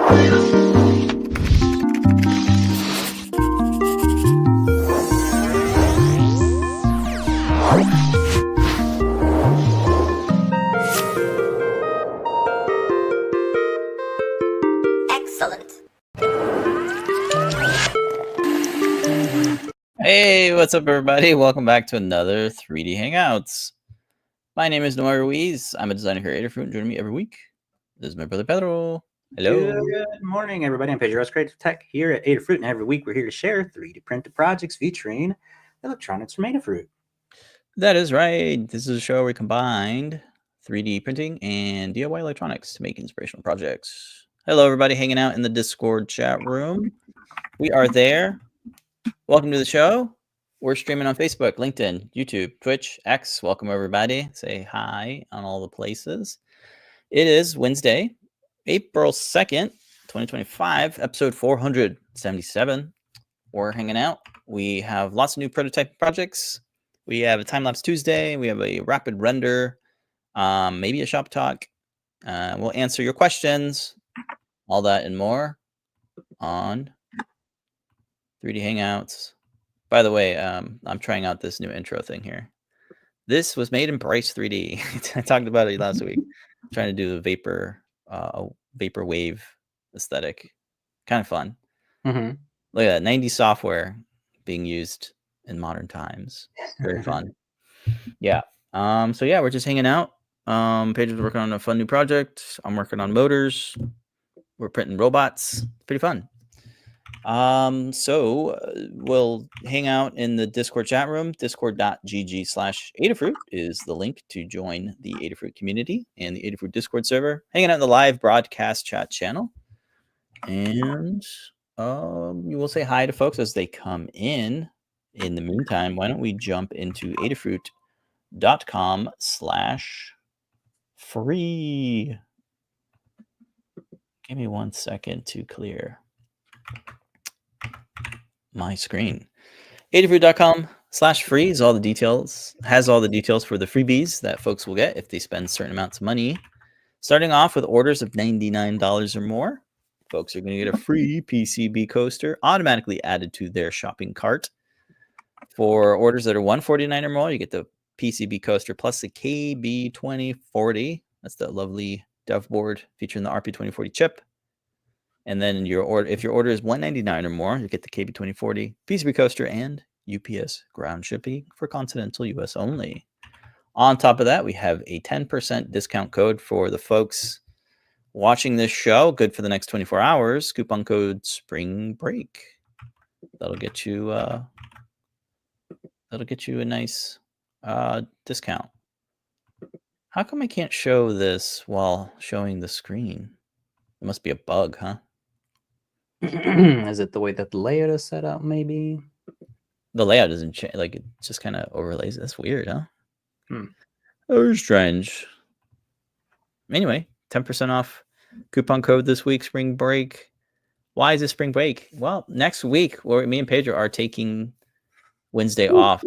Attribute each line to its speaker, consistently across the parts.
Speaker 1: Excellent.
Speaker 2: Hey, what's up, everybody? Welcome back to another 3D Hangouts. My name is Noah Ruiz. I'm a designer here at Adafruit, and joining me every week is my brother Pedro. Hello.
Speaker 3: Good morning, everybody. I'm Pedro, Creative Tech here at Adafruit, and every week we're here to share 3D printed projects featuring electronics from Adafruit.
Speaker 2: That is right. This is a show where we combined 3D printing and DIY electronics to make inspirational projects. Hello, everybody hanging out in the Discord chat room. We are there. Welcome to the show. We're streaming on Facebook, LinkedIn, YouTube, Twitch, X. Welcome, everybody. Say hi on all the places. It is Wednesday, April 2nd, 2025, episode 477. We're hanging out. We have lots of new prototype projects. We have a Timelapse Tuesday. We have a rapid render, maybe a shop talk. We'll answer your questions, all that and more on 3D Hangouts. By the way, I'm trying out this new intro thing here. This was made in Bryce 3D. I talked about it last week. I'm trying to do a vapor wave aesthetic. Kind of fun.
Speaker 3: Mm-hmm.
Speaker 2: Look at that, 90s software being used in modern times. Very fun. Yeah. So yeah, we're just hanging out. Pedro's working on a fun new project. I'm working on motors. We're printing robots. Pretty fun. We'll hang out in the Discord chat room. Discord.gg/Adafruit is the link to join the Adafruit community and the Adafruit Discord server. Hanging out in the live broadcast chat channel. And you will say hi to folks as they come in. In the meantime, why don't we jump into adafruit.com/free. Give me 1 second to clear my screen. Adafruit.com/free is all the details, has all the details for the freebies that folks will get if they spend certain amounts of money. Starting off with orders of $99 or more, folks are going to get a free PCB coaster automatically added to their shopping cart. For orders that are $149 or more, you get the PCB coaster plus the KB2040. That's the lovely dev board featuring the R.E.P.2040 chip. And then if your order is $199 or more, you get the KB2040 PCB coaster and UPS ground shipping for continental US only. On top of that, we have a 10% discount code for the folks watching this show. Good for the next 24 hours. Coupon code Spring Break. That'll get you a nice discount. How come I can't show this while showing the screen? It must be a bug, huh?
Speaker 3: Is it the way that the layout is set up, maybe?
Speaker 2: The layout doesn't change. Like, it just kind of overlays. That's weird, huh?
Speaker 3: Hmm.
Speaker 2: Oh, strange. Anyway, 10% off coupon code this week, Spring Break. Why is it Spring Break? Well, next week, me and Pedro are taking Wednesday off.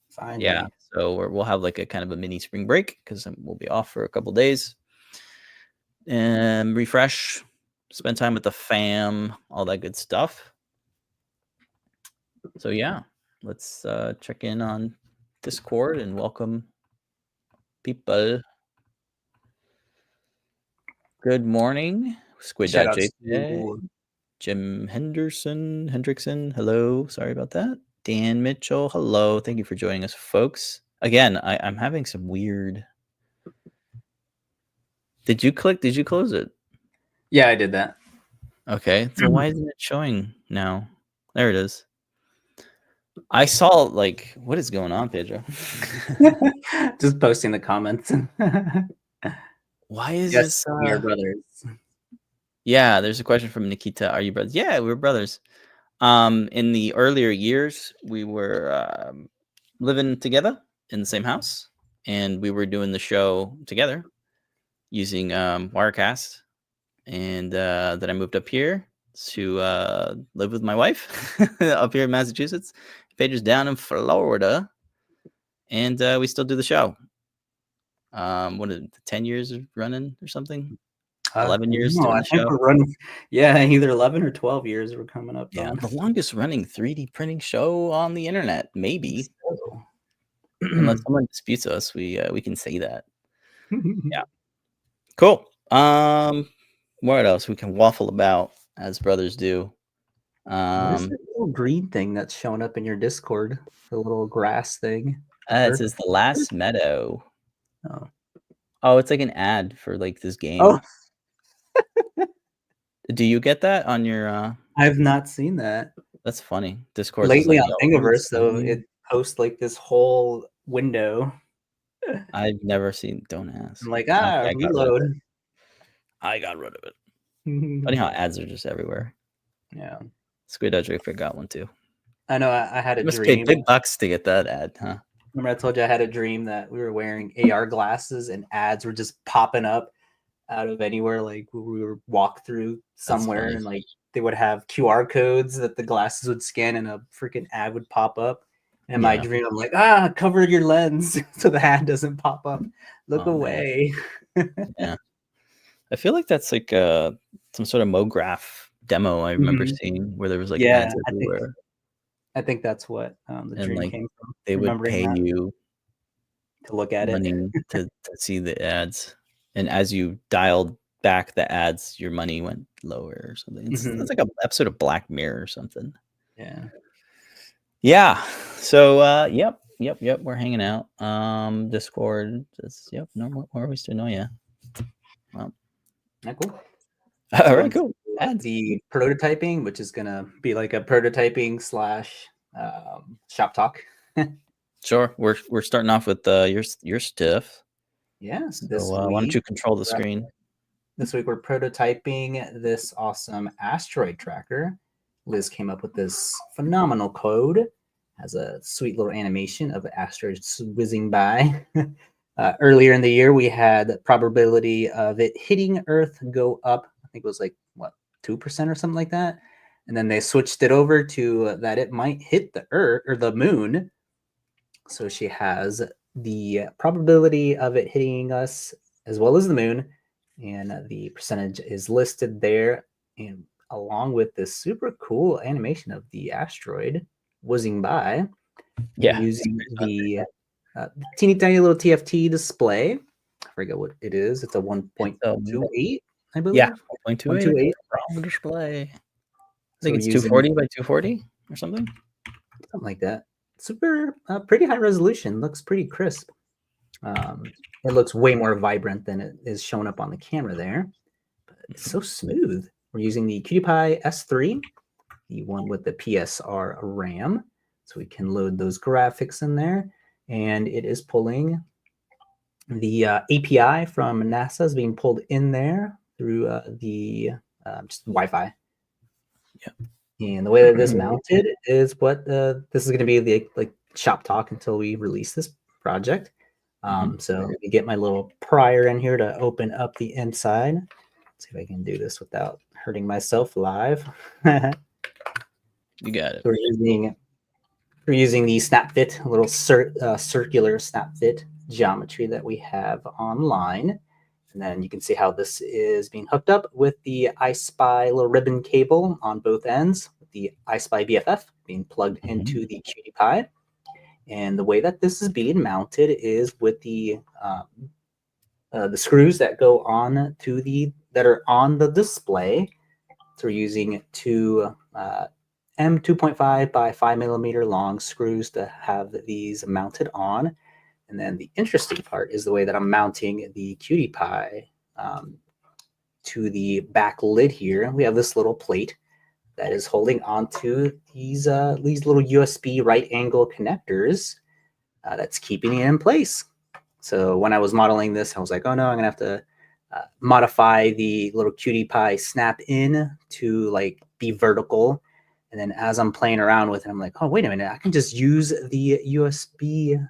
Speaker 3: Finally.
Speaker 2: Yeah, so we'll have like a kind of a mini spring break because we'll be off for a couple days and refresh, spend time with the fam, all that good stuff. So yeah, let's check in on Discord and welcome people. Good morning, Squid.jpg, Jim Hendrickson, hello, sorry about that. Dan Mitchell, hello, thank you for joining us, folks. Again, I'm having some weird. Did you close it?
Speaker 3: Yeah, I did that.
Speaker 2: Okay, so why isn't it showing now? There it is. I saw, like, what is going on, Pedro?
Speaker 3: Just posting the comments.
Speaker 2: Why is
Speaker 3: Yes,
Speaker 2: this?
Speaker 3: we are brothers.
Speaker 2: Yeah, there's a question from Nikita. Are you brothers? Yeah, we're brothers. In the earlier years, we were living together in the same house, and we were doing the show together using Wirecast. And then I moved up here to live with my wife up here in Massachusetts. Pedro's down in Florida, and we still do the show. What is it, 10 years of running or something? 11 years
Speaker 3: No,
Speaker 2: doing
Speaker 3: I
Speaker 2: the
Speaker 3: think
Speaker 2: show.
Speaker 3: we're running. Yeah, either 11 or 12 years we're coming up
Speaker 2: Yeah,
Speaker 3: on.
Speaker 2: the longest running 3D printing show on the internet, maybe.
Speaker 3: So.
Speaker 2: Unless someone disputes us, we can say that. Yeah. Cool. What else we can waffle about as brothers do?
Speaker 3: What is that little green thing that's showing up in your Discord? The little grass thing.
Speaker 2: It says the last meadow.
Speaker 3: Oh.
Speaker 2: Oh, it's like an ad for like this game.
Speaker 3: Oh,
Speaker 2: Do you get that on your
Speaker 3: I've not seen that.
Speaker 2: That's funny. Discord is
Speaker 3: Lately
Speaker 2: like,
Speaker 3: on
Speaker 2: yo,
Speaker 3: Thingiverse, though, it posts like this whole window.
Speaker 2: I've never seen. Don't ask.
Speaker 3: I'm like,
Speaker 2: I got rid of
Speaker 3: reload.
Speaker 2: it. I got rid of it. Funny how ads are just everywhere.
Speaker 3: Yeah.
Speaker 2: Squid Edge got one too.
Speaker 3: I know. I had a
Speaker 2: You must pay
Speaker 3: dream.
Speaker 2: big bucks to get that ad, huh?
Speaker 3: Remember, I told you I had a dream that we were wearing AR glasses and ads were just popping up out of anywhere. Like we were walk through somewhere and like they would have QR codes that the glasses would scan and a freaking ad would pop up. And in my dream, I'm like, cover your lens so the ad doesn't pop up. Look away.
Speaker 2: Yeah. I feel like that's like some sort of MoGraph demo I remember seeing where there was like ads everywhere.
Speaker 3: I think that's what the dream
Speaker 2: like,
Speaker 3: came from.
Speaker 2: They would pay you
Speaker 3: to look at
Speaker 2: money to see the ads. And as you dialed back the ads, your money went lower or something. It's like an episode of Black Mirror or something.
Speaker 3: Yeah.
Speaker 2: Yeah. So yep. We're hanging out. Discord. Yep. No more ways to annoy you. Well.
Speaker 3: Cool.
Speaker 2: All right, cool.
Speaker 3: The prototyping, which is gonna be like a prototyping / shop talk.
Speaker 2: Sure. We're starting off with your stuff.
Speaker 3: Yes.
Speaker 2: So why don't you control the screen?
Speaker 3: This week we're prototyping this awesome asteroid tracker. Liz came up with this phenomenal code. Has a sweet little animation of asteroids whizzing by. Earlier in the year, we had the probability of it hitting Earth go up. I think it was like, 2% or something like that. And then they switched it over to that it might hit the Earth or the moon. So she has the probability of it hitting us as well as the moon. And the percentage is listed there. And along with this super cool animation of the asteroid whizzing by.
Speaker 2: Yeah.
Speaker 3: Using the teeny tiny little TFT display. I forget what it is. It's a 1.28, I believe.
Speaker 2: Yeah, 1.28 display. I think it's 240 by 240 or something.
Speaker 3: Something like that. Super, pretty high resolution. Looks pretty crisp. It looks way more vibrant than it is showing up on the camera there. But it's so smooth. We're using the Py S3, the one with the PSR RAM. So we can load those graphics in there. And it is pulling the API from NASA is being pulled in there through the just Wi-Fi. Yeah. And the way that this mounted is what this is going to be the like shop talk until we release this project. So let me get my little prior in here to open up the inside. Let's see if I can do this without hurting myself live.
Speaker 2: You got it.
Speaker 3: So we're using the snap fit, a little circular snap fit geometry that we have online. And then you can see how this is being hooked up with the EYESPI little ribbon cable on both ends, with the EYESPI BFF being plugged into the Cutie Py. And the way that this is being mounted is with the screws that go on to that are on the display. So we're using two M2.5 by 5 millimeter long screws to have these mounted on. And then the interesting part is the way that I'm mounting the Cutie Py to the back lid here. We have this little plate that is holding onto these little USB right angle connectors that's keeping it in place. So when I was modeling this, I was like, oh no, I'm gonna have to modify the little Cutie Py snap in to like be vertical. And then as I'm playing around with it, I'm like, oh, wait a minute, I can just use the USB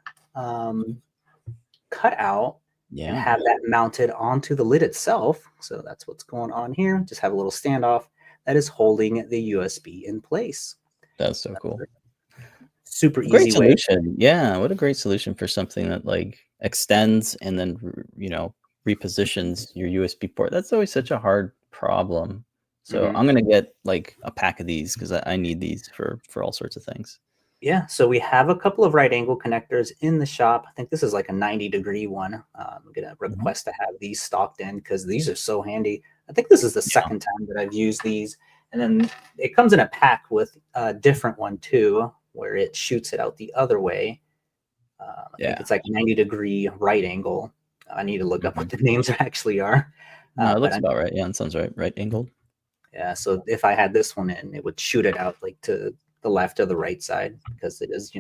Speaker 3: cutout and have that mounted onto the lid itself. So that's what's going on here. Just have a little standoff that is holding the USB in place.
Speaker 2: That's so cool.
Speaker 3: Super
Speaker 2: great
Speaker 3: easy way.
Speaker 2: solution. Yeah, what a great solution for something that like extends and then repositions your USB port. That's always such a hard problem. So
Speaker 3: Mhm.
Speaker 2: I'm gonna get like a pack of these because I need these for all sorts of things.
Speaker 3: Yeah, so we have a couple of right angle connectors in the shop. I think this is like a 90-degree one. I'm gonna request to have these stocked in because these are so handy. I think this is the second time that I've used these. And then it comes in a pack with a different one too, where it shoots it out the other way. I think it's like 90-degree right angle. I need to look up what the names actually are.
Speaker 2: No, it
Speaker 3: But
Speaker 2: looks about right. Yeah, it sounds right. Right angled.
Speaker 3: yeah, so if I had this one in, it would shoot it out like to the left or the right side because it is,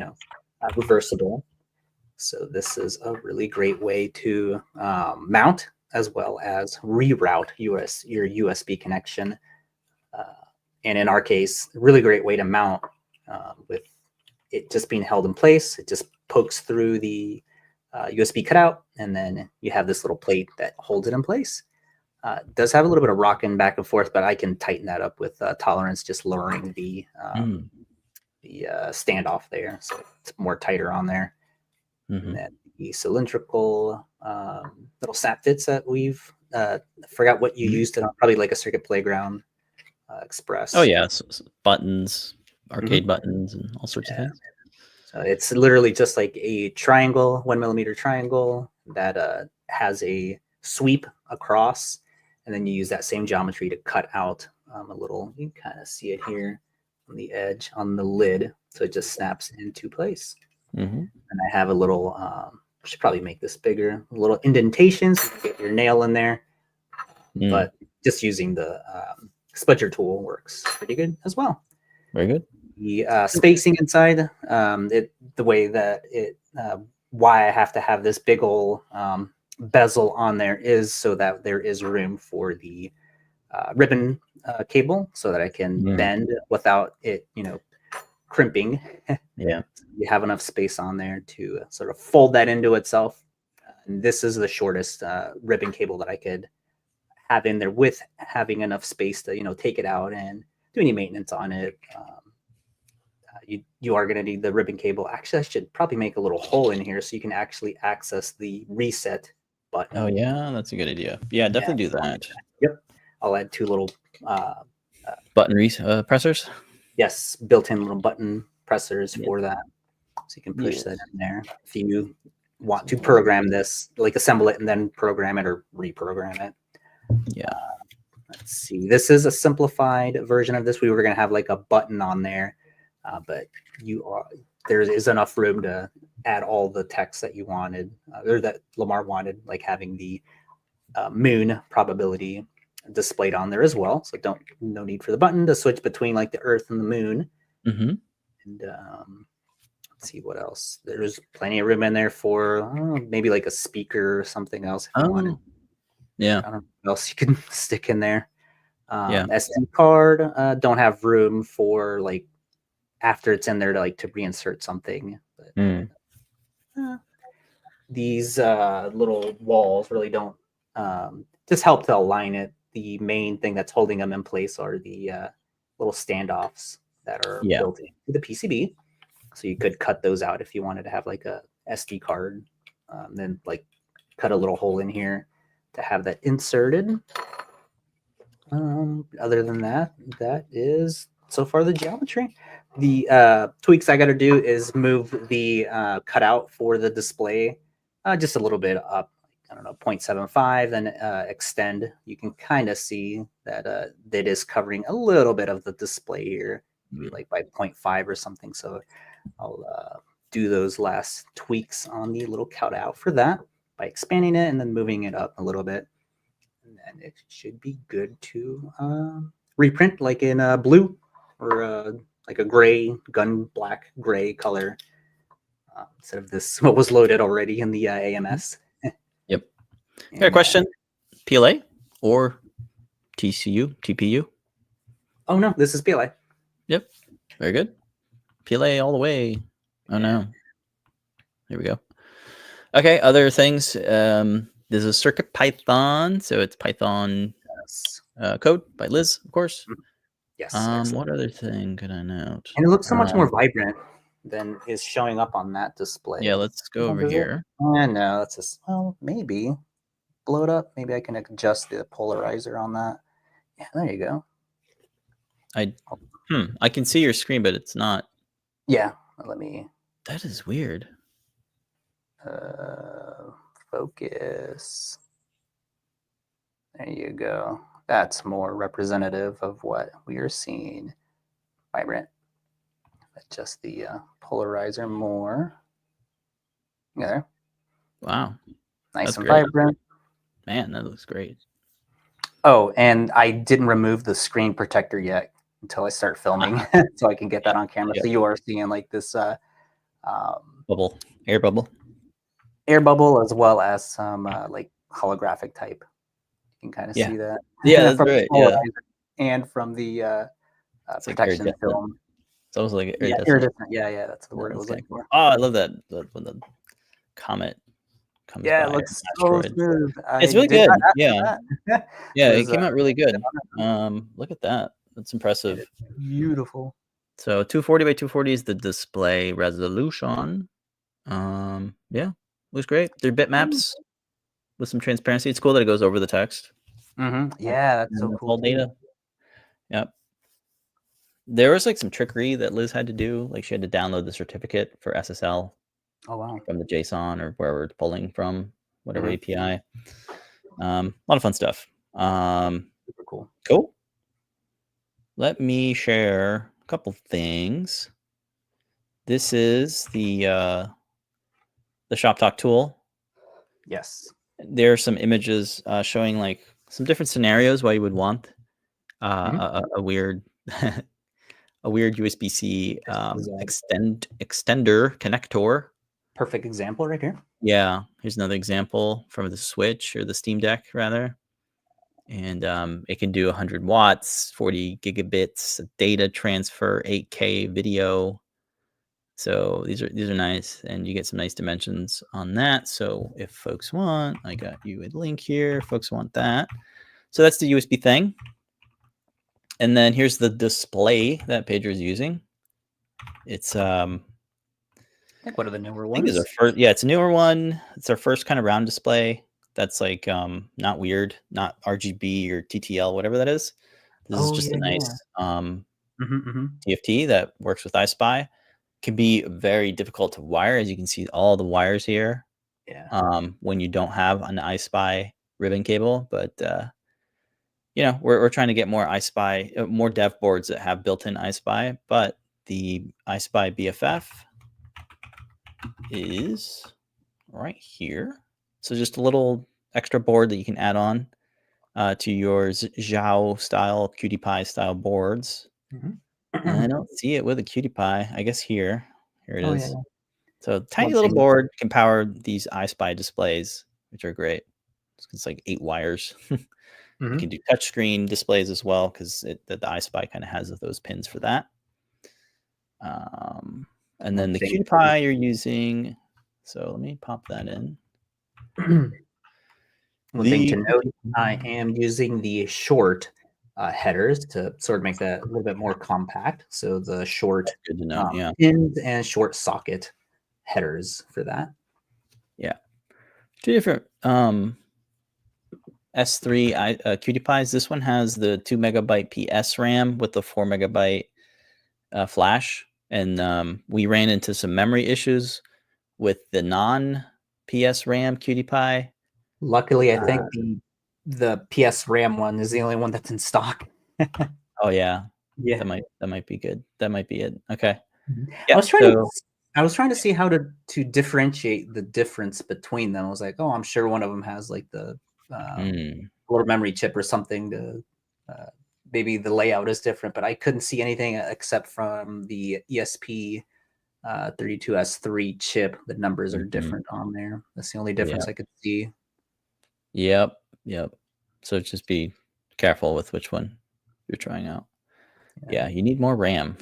Speaker 3: reversible. So this is a really great way to mount as well as reroute your USB connection. And in our case, a really great way to mount with it just being held in place. It just pokes through the USB cutout, and then you have this little plate that holds it in place. It does have a little bit of rocking back and forth, but I can tighten that up with tolerance, just lowering the standoff there, so it's more tighter on there. And then the cylindrical little sap fits that we've forgot what you used it on, probably like a Circuit Playground Express.
Speaker 2: Oh yeah, so buttons, arcade buttons, and all sorts of things.
Speaker 3: So it's literally just like a triangle, 1mm triangle that has a sweep across, and then you use that same geometry to cut out a little. You can kind of see it here on the edge on the lid, so it just snaps into place. And I have a little. I should probably make this bigger. A little indentation so you can get your nail in there, but just using the spudger tool works pretty good as well.
Speaker 2: Very good.
Speaker 3: The spacing inside, the way that it, why I have to have this big old bezel on there is so that there is room for the ribbon cable so that I can bend without it, crimping.
Speaker 2: Yeah.
Speaker 3: You have enough space on there to sort of fold that into itself. And this is the shortest ribbon cable that I could have in there with having enough space to, take it out and do any maintenance on it. You are going to need the ribbon cable. Actually, I should probably make a little hole in here so you can actually access the reset button.
Speaker 2: Oh yeah, that's a good idea. Yeah, definitely do that.
Speaker 3: Yep. I'll add two little
Speaker 2: button pressers.
Speaker 3: Yes, built-in little button pressers for that. So you can push that in there. If you want to program this, like assemble it and then program it or reprogram it.
Speaker 2: Yeah.
Speaker 3: Let's see. This is a simplified version of this. We were going to have like a button on there. But there is enough room to add all the text that you wanted, or that Lamar wanted, like having the moon probability displayed on there as well. So no need for the button to switch between like the Earth and the moon. And let's see what else. There's plenty of room in there for maybe like a speaker or something else if you wanted.
Speaker 2: Yeah.
Speaker 3: I don't know what else you can stick in there. SD card, don't have room for like after it's in there to reinsert something. But, these little walls really don't just help to align it. The main thing that's holding them in place are the little standoffs that are built into the PCB. So you could cut those out if you wanted to have like a SD card, then like cut a little hole in here to have that inserted. Other than that, that is so far the geometry. The tweaks I got to do is move the cutout for the display just a little bit up, I don't know, 0.75, then extend. You can kind of see that that is covering a little bit of the display here, maybe like by 0.5 or something. So I'll do those last tweaks on the little cutout for that by expanding it and then moving it up a little bit. And then it should be good to reprint like in blue or like a gray, gun black gray color instead of this what was loaded already in the AMS.
Speaker 2: Yep. Got a question. PLA or TPU?
Speaker 3: Oh no, this is PLA.
Speaker 2: Yep. Very good. PLA all the way. Oh no. Here we go. Okay, other things. There's a Circuit Python, so it's Python code by Liz, of course.
Speaker 3: Yes.
Speaker 2: What other thing could I note?
Speaker 3: And it looks so much more vibrant than is showing up on that display.
Speaker 2: Yeah, let's go over here.
Speaker 3: No, that's maybe. blow it up. Maybe I can adjust the polarizer on that. Yeah, there you go.
Speaker 2: I can see your screen, but it's not.
Speaker 3: Yeah, let me.
Speaker 2: That is weird.
Speaker 3: Focus. There you go. That's more representative of what we are seeing. Vibrant. Adjust the polarizer more. Yeah.
Speaker 2: Wow.
Speaker 3: Nice
Speaker 2: That's
Speaker 3: and
Speaker 2: great.
Speaker 3: vibrant.
Speaker 2: Man, that looks great.
Speaker 3: Oh, and I didn't remove the screen protector yet until I start filming, so I can get that on camera.
Speaker 2: Yep.
Speaker 3: So you are seeing like this
Speaker 2: bubble, air bubble,
Speaker 3: as well as some like holographic type. You can kind of see that.
Speaker 2: Yeah, that's
Speaker 3: from
Speaker 2: right.
Speaker 3: the
Speaker 2: Yeah,
Speaker 3: and from the
Speaker 2: it's like
Speaker 3: protection
Speaker 2: iridescent.
Speaker 3: film.
Speaker 2: It's almost like
Speaker 3: Yeah,
Speaker 2: iridescent.
Speaker 3: iridescent. Yeah, that's the word I was looking for.
Speaker 2: Oh, I love that when the comet comes by.
Speaker 3: Yeah, it looks so
Speaker 2: Asteroid.
Speaker 3: smooth.
Speaker 2: It's really good. Yeah, yeah, it came out really good.
Speaker 3: on
Speaker 2: Look at that. That's impressive.
Speaker 3: Beautiful.
Speaker 2: So 240 by 240 is the display resolution. Yeah, looks great. They're bitmaps with some transparency. It's cool that it goes over the text.
Speaker 3: Yeah, that's so cool.
Speaker 2: All data. Yep. There was like some trickery that Liz had to do. Like she had to download the certificate for SSL.
Speaker 3: Oh wow.
Speaker 2: From the JSON or wherever it's pulling from, whatever API. A lot of fun stuff.
Speaker 3: Super cool.
Speaker 2: Cool. Let me share a couple things. This is the Shop Talk tool.
Speaker 3: Yes.
Speaker 2: There are some images showing like some different scenarios why you would want a weird a weird USB-C extender connector.
Speaker 3: Perfect example right here.
Speaker 2: Yeah, here's another example from the Switch or the Steam Deck rather. And it can do 100 watts, 40 gigabits of data transfer, 8K video. So these are nice, and you get some nice dimensions on that. So if folks want, I got you a link here. If folks want that. So that's the USB thing. And then here's the display that Pedro is using. It's
Speaker 3: I think one of the newer ones.
Speaker 2: I think it's our first, yeah, it's a newer one. It's our first kind of round display. That's like not weird, not RGB or TTL, whatever that is. This is just a nice TFT that works with EYESPI. Can be very difficult to wire, as you can see all the wires here.
Speaker 3: Yeah.
Speaker 2: When you don't have an EYESPI ribbon cable, but you know, we're trying to get more EYESPI, more dev boards that have built-in EYESPI. But the EYESPI BFF is right here. So just a little extra board that you can add on to your Zhao style, QT Py style boards. And I don't see it with a QT Py. I guess here it is. Yeah. So tiny little board can power these EYESPI displays, which are great. It's like 8 wires. You can do touchscreen displays as well because the EYESPI kind of has those pins for that. And then the QT Py you're using. So let me pop that in.
Speaker 3: One thing to note, I am using the short headers to sort of make that a little bit more compact. So the short
Speaker 2: good to know,
Speaker 3: pins and short socket headers for that.
Speaker 2: Yeah. 2 different S3 QT Pys. This one has the 2 megabyte PS RAM with the 4 megabyte flash. And we ran into some memory issues with the non-PS RAM QT Py.
Speaker 3: Luckily, I think the PS RAM one is the only one that's in stock.
Speaker 2: Oh yeah.
Speaker 3: Yeah.
Speaker 2: That might be good. That might be it. Okay.
Speaker 3: Yeah, I was trying to see how to differentiate the difference between them. I was like, oh, I'm sure one of them has like the little memory chip or something to maybe the layout is different, but I couldn't see anything except from the ESP32 S3 chip. The numbers are different on there. That's the only difference I could see.
Speaker 2: Yep. So just be careful with which one you're trying out. Yeah, you need more RAM.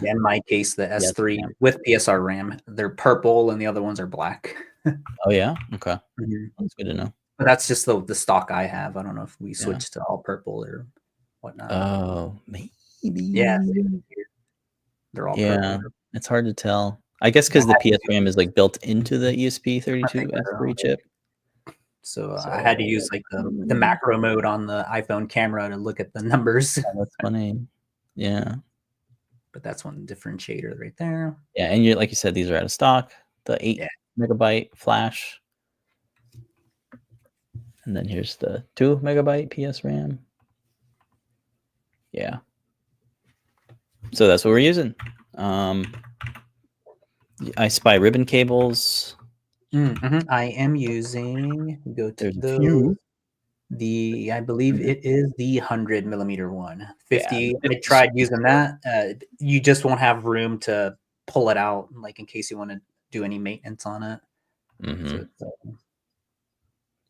Speaker 3: Yeah, in my case, the S3 with PSR RAM, they're purple and the other ones are black.
Speaker 2: Oh yeah, okay. That's good to know.
Speaker 3: But that's just the stock I have. I don't know if we switch to all purple or whatnot.
Speaker 2: Oh, maybe.
Speaker 3: Yeah, they're all purple.
Speaker 2: It's hard to tell. I guess because the PS RAM is like built into the ESP32 S3 chip.
Speaker 3: So I had to use like the macro mode on the iPhone camera to look at the numbers.
Speaker 2: Oh, that's funny. Yeah.
Speaker 3: But that's one differentiator right there.
Speaker 2: Yeah, and you like you said, these are out of stock. The 8 megabyte flash. And then here's the 2 megabyte PS RAM. Yeah. So that's what we're using. EYESPI ribbon cables.
Speaker 3: I am using, go to
Speaker 2: There's a few.
Speaker 3: I believe it is the 100 millimeter one. 50.
Speaker 2: Yeah,
Speaker 3: I tried using that. You just won't have room to pull it out, like in case you want to do any maintenance on it. So it's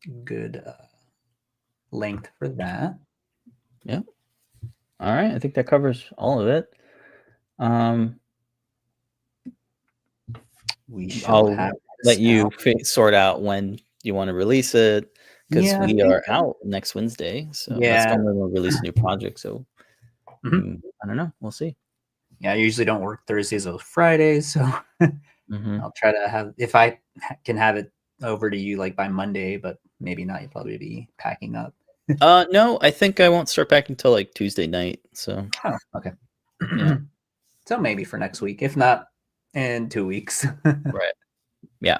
Speaker 3: a good length for that.
Speaker 2: Yeah. All right. I think that covers all of it. I'll let you sort out when you want to release it, because we are out next Wednesday. So that's when we'll release a new project. So I don't know. We'll see.
Speaker 3: Yeah, I usually don't work Thursdays or Fridays, so I'll try to have, if I can have it over to you like by Monday, but maybe not. You'll probably be packing up.
Speaker 2: No, I think I won't start packing until like Tuesday night. So
Speaker 3: okay.
Speaker 2: Yeah.
Speaker 3: So maybe for next week, if not in 2 weeks.
Speaker 2: Right. Yeah.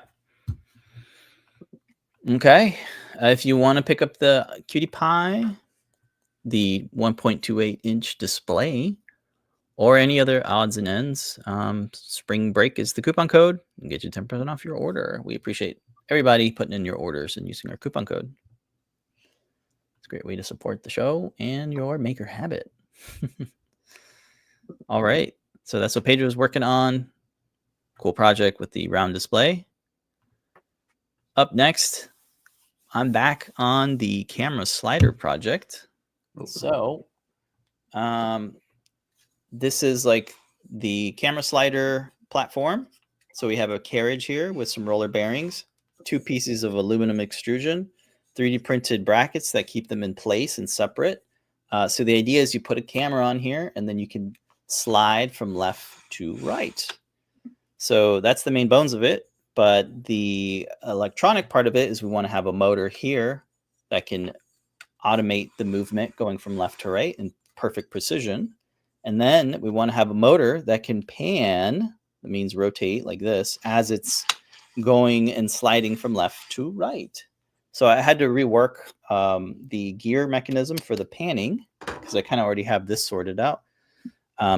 Speaker 2: Okay. If you want to pick up the Cutie Pie, the 1.28-inch display, or any other odds and ends, spring break is the coupon code and get you 10% off your order. We appreciate everybody putting in your orders and using our coupon code. It's a great way to support the show and your maker habit. All right. So that's what Pedro is working on. Cool project with the round display. Up next, I'm back on the camera slider project. So this is like the camera slider platform. So we have a carriage here with some roller bearings, 2 pieces of aluminum extrusion, 3D printed brackets that keep them in place and separate. So the idea is you put a camera on here and then you can slide from left to right. So that's the main bones of it. But the electronic part of it is we want to have a motor here that can automate the movement going from left to right in perfect precision. And then we want to have a motor that can pan, that means rotate like this, as it's going and sliding from left to right. So I had to rework the gear mechanism for the panning because I kind of already have this sorted out.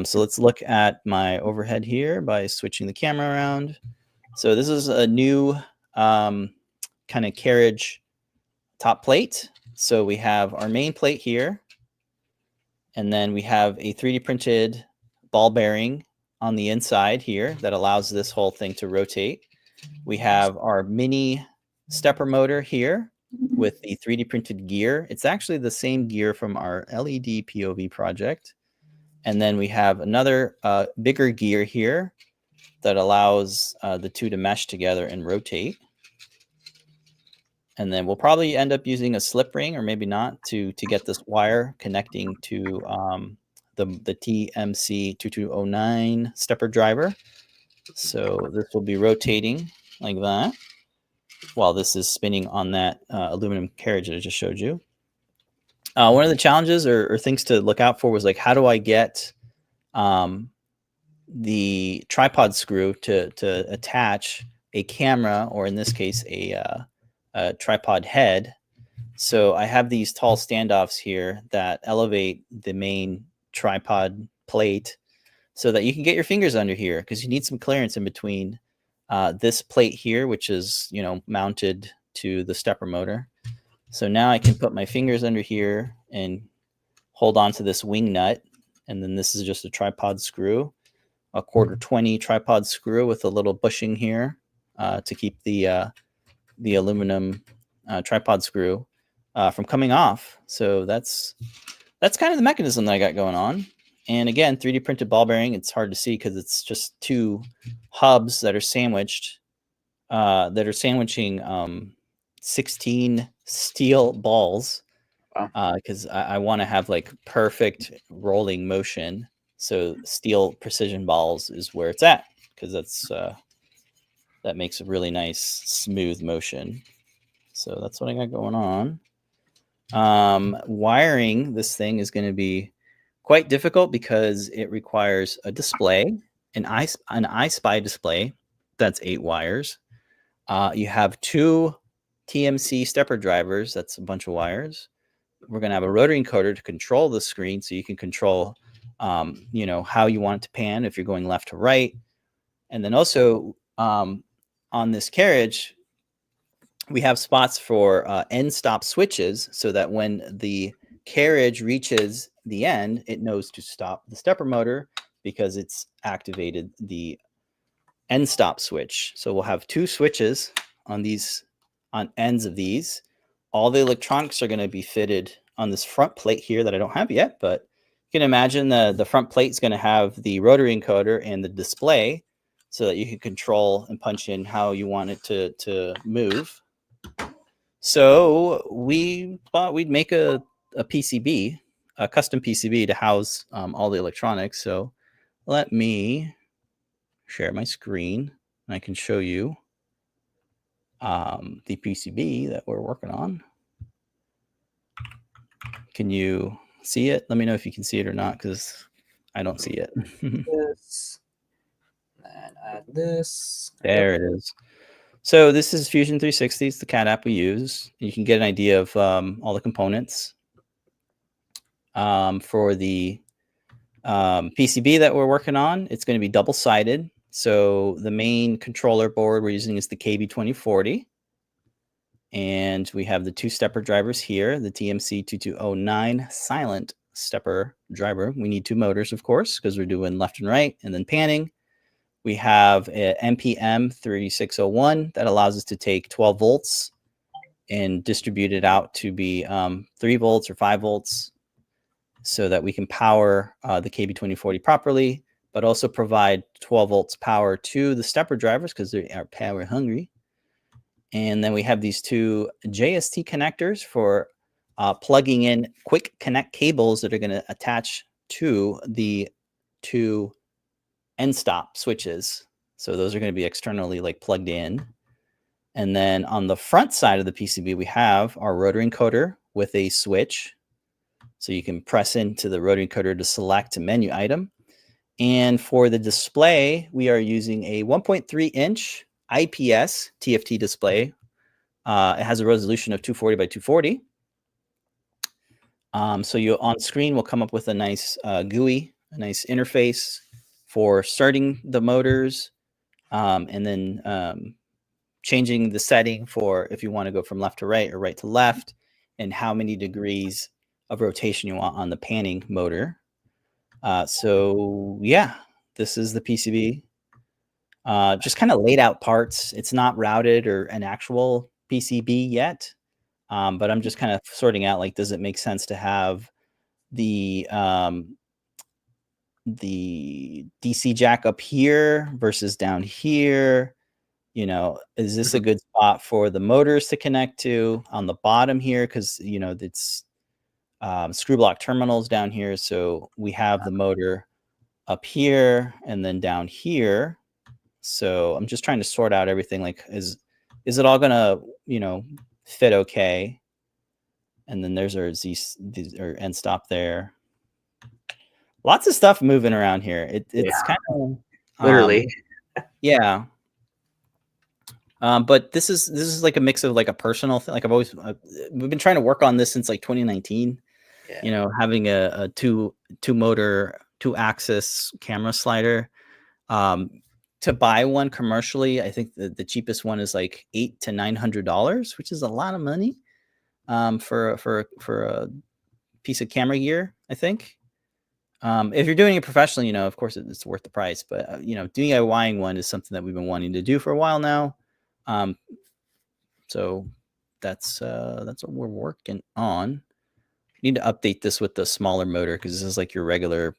Speaker 2: So let's look at my overhead here by switching the camera around. So this is a new kind of carriage top plate. So we have our main plate here, and then we have a 3D printed ball bearing on the inside here that allows this whole thing to rotate. We have our mini stepper motor here with the 3D printed gear. It's actually the same gear from our LED POV project. And then we have another bigger gear here that allows the two to mesh together and rotate. And then we'll probably end up using a slip ring, or maybe not, to get this wire connecting to the TMC2209 stepper driver. So this will be rotating like that while this is spinning on that aluminum carriage that I just showed you. One of the challenges or things to look out for was like, how do I get the tripod screw to attach a camera, or in this case, a tripod head. So I have these tall standoffs here that elevate the main tripod plate so that you can get your fingers under here, because you need some clearance in between this plate here, which is, you know, mounted to the stepper motor. So now I can put my fingers under here and hold on to this wing nut. And then this is just a tripod screw, a 1/4-20 tripod screw with a little bushing here to keep the aluminum tripod screw from coming off. So that's kind of the mechanism that I got going on. And again, 3D printed ball bearing, it's hard to see because it's just 2 hubs that are sandwiched, that are sandwiching 16 steel balls, because I want to have like perfect rolling motion. So steel precision balls is where it's at, because that's that makes a really nice smooth motion. So that's what I got going on. Wiring this thing is going to be quite difficult because it requires a display, an EYESPI display. That's 8 wires. You have 2 TMC stepper drivers. That's a bunch of wires. We're going to have a rotary encoder to control the screen, so you can control, you know, how you want it to pan if you're going left to right. And then also on this carriage, we have spots for end stop switches, so that when the carriage reaches the end, it knows to stop the stepper motor because it's activated the end stop switch. So we'll have 2 switches on ends of these. All the electronics are going to be fitted on this front plate here that I don't have yet, but you can imagine the front plate is going to have the rotary encoder and the display so that you can control and punch in how you want it to move. So we thought we'd make a PCB, a custom PCB to house all the electronics. So let me share my screen and I can show you the PCB that we're working on. Can you see it? Let me know if you can see it or not, because I don't see it.
Speaker 3: This, and add this.
Speaker 2: There it is. So this is Fusion 360. It's the CAD app we use. You can get an idea of all the components. For the PCB that we're working on, it's going to be double-sided. So the main controller board we're using is the KB2040. And we have the 2 stepper drivers here, the TMC2209 silent stepper driver. We need 2 motors, of course, because we're doing left and right and then panning. We have a NPM3601 that allows us to take 12 volts and distribute it out to be 3 volts or 5 volts so that we can power the KB2040 properly, but also provide 12 volts power to the stepper drivers because they are power hungry. And then we have these 2 JST connectors for plugging in quick connect cables that are going to attach to the 2 end stop switches. So those are going to be externally like plugged in. And then on the front side of the PCB, we have our rotary encoder with a switch. So you can press into the rotary encoder to select a menu item. And for the display, we are using a 1.3-inch IPS TFT display. It has a resolution of 240 by 240. So you on screen will come up with a nice GUI, a nice interface for starting the motors, and then changing the setting for if you want to go from left to right or right to left, and how many degrees of rotation you want on the panning motor. So yeah, this is the PCB. Just kind of laid out parts. It's not routed or an actual PCB yet, but I'm just kind of sorting out, like, does it make sense to have the DC jack up here versus down here? You know, is this a good spot for the motors to connect to on the bottom here? Because, you know, it's screw block terminals down here. So we have the motor up here and then down here. So I'm just trying to sort out everything. Like, is it all gonna, you know, fit okay? And then there's our these or end stop there. Lots of stuff moving around here. It's kind of
Speaker 3: literally,
Speaker 2: yeah. But this is like a mix of like a personal thing. Like we've been trying to work on this since like 2019. Yeah. You know, having a two motor 2-axis camera slider. To buy one commercially, I think the cheapest one is like $800 to $900, which is a lot of money for a piece of camera gear, I think. If you're doing it professionally, you know, of course it's worth the price. But you know, DIYing one is something that we've been wanting to do for a while now. So that's what we're working on. Need to update this with the smaller motor because this is like your regular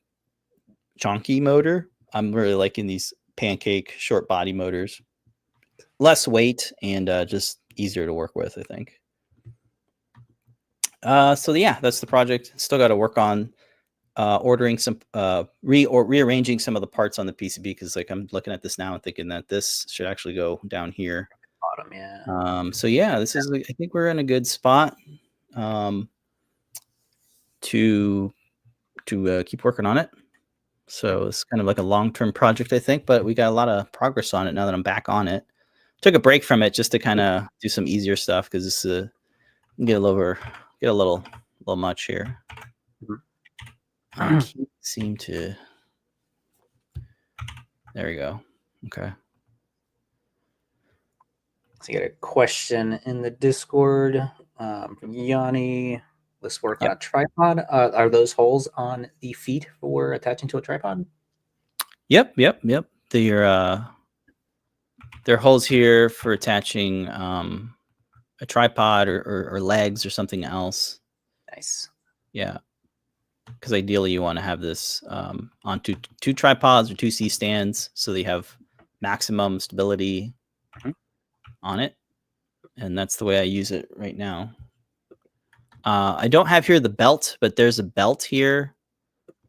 Speaker 2: chonky motor. I'm really liking these pancake short body motors. Less weight and just easier to work with, I think. So yeah, that's the project. Still got to work on ordering some rearranging some of the parts on the PCB because, like, I'm looking at this now and thinking that this should actually go down here.
Speaker 3: bottom, yeah.
Speaker 2: So yeah, this is, I think we're in a good spot to keep working on it. So it's kind of like a long-term project, I think, but we got a lot of progress on it now that I'm back on it. Took a break from it just to kind of do some easier stuff because this get a little much here. I can't seem to. There we go. Okay.
Speaker 3: So you got a question in the Discord from Yanni. Let's work on a tripod. Are those holes on the feet for attaching to a tripod?
Speaker 2: Yep. There are holes here for attaching a tripod or legs or something else.
Speaker 3: Nice.
Speaker 2: Yeah. Because ideally you want to have this on two tripods or two C stands so that you have maximum stability on it. And that's the way I use it right now. I don't have here the belt, but there's a belt here,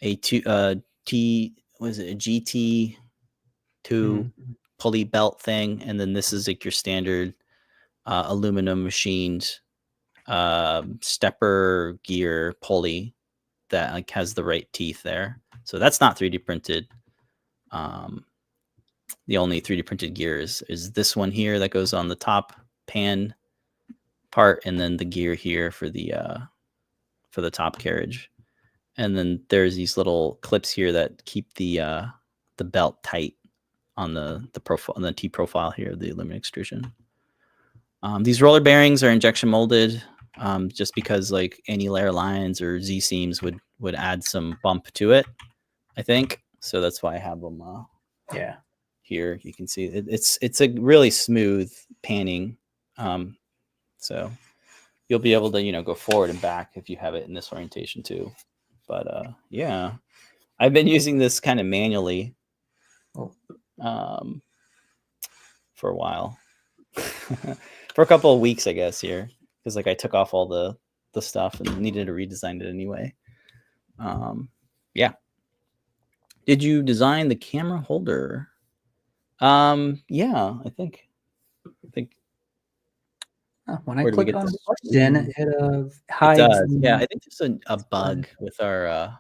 Speaker 2: a GT2 pulley belt thing, and then this is like your standard aluminum machined stepper gear pulley that like has the right teeth there. So that's not 3D printed. The only 3D printed gear is this one here that goes on the top pan part, and then the gear here for the top carriage. And then there's these little clips here that keep the belt tight on the profile, on the T profile here, the aluminum extrusion. These roller bearings are injection molded, just because like any layer lines or Z seams would add some bump to it, I think. So that's why I have them. Here you can see it's a really smooth panning, so you'll be able to go forward and back if you have it in this orientation too. But yeah, I've been using this kind of manually for a while. For a couple of weeks, I guess, here, because like I took off all the stuff and needed to redesign it anyway. Yeah. Did you design the camera holder? Yeah, I think.
Speaker 3: When I click on the question, it hides.
Speaker 2: It does. Yeah, I think there's a bug with our.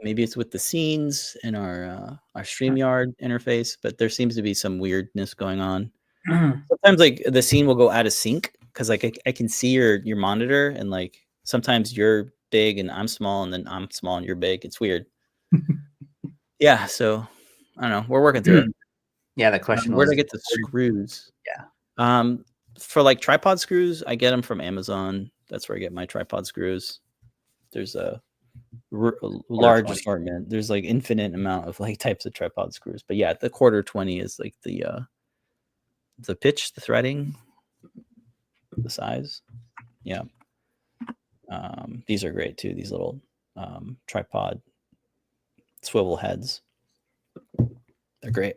Speaker 2: Maybe it's with the scenes in our StreamYard interface, but there seems to be some weirdness going on. Sometimes like the scene will go out of sync because like I can see your monitor, and like sometimes you're big and I'm small, and then I'm small and you're big. It's weird. Yeah, so I don't know. We're working through it.
Speaker 3: Yeah, the question was,
Speaker 2: where do I get the screws? Yeah. For like tripod screws, I get them from Amazon. That's where I get my tripod screws. There's a large assortment. There's like infinite amount of like types of tripod screws. But yeah, the 1/4-20 is like the pitch, the threading, the size. Yeah. These are great too. These little tripod swivel heads. They're great.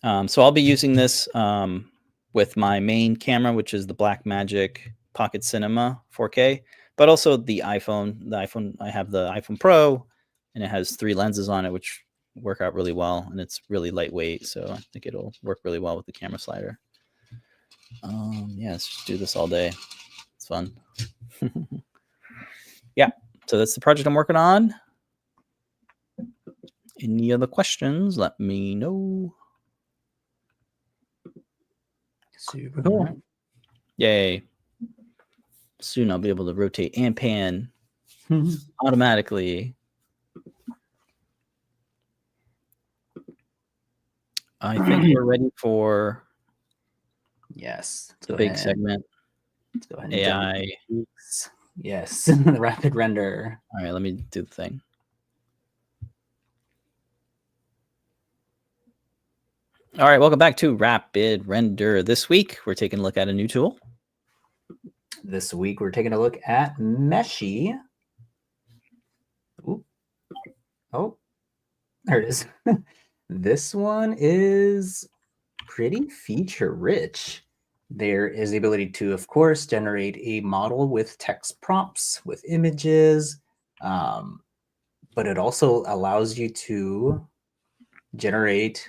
Speaker 2: So I'll be using this with my main camera, which is the Blackmagic Pocket Cinema 4K, but also the iPhone. I have the iPhone Pro, and it has 3 lenses on it, which work out really well, and it's really lightweight, so I think it'll work really well with the camera slider. Yeah, let's just do this all day. It's fun. Yeah, so that's the project I'm working on. Any other questions? Let me know.
Speaker 3: Super cool.
Speaker 2: Yay. Soon I'll be able to rotate and pan automatically. I think we're ready for the big segment.
Speaker 3: Let's go ahead and
Speaker 2: AI.
Speaker 3: Yes, the rapid render.
Speaker 2: All right, let me do the thing. All right, welcome back to Rapid Render. This week, we're taking a look at a new tool.
Speaker 3: This week, we're taking a look at Meshy. Ooh. Oh, there it is. This one is pretty feature-rich. There is the ability to, of course, generate a model with text prompts, with images, but it also allows you to generate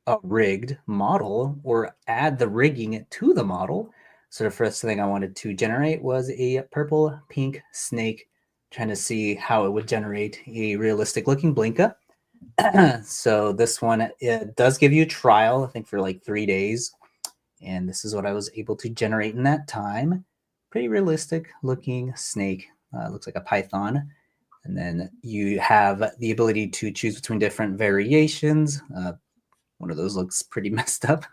Speaker 3: a rigged model or add the rigging to the model. So the first thing I wanted to generate was a purple pink snake, trying to see how it would generate a realistic looking Blinka. So this one, it does give you a trial, I think for like 3 days. And this is what I was able to generate in that time. Pretty realistic looking snake. Looks like a python. And then you have the ability to choose between different variations. One of those looks pretty messed up.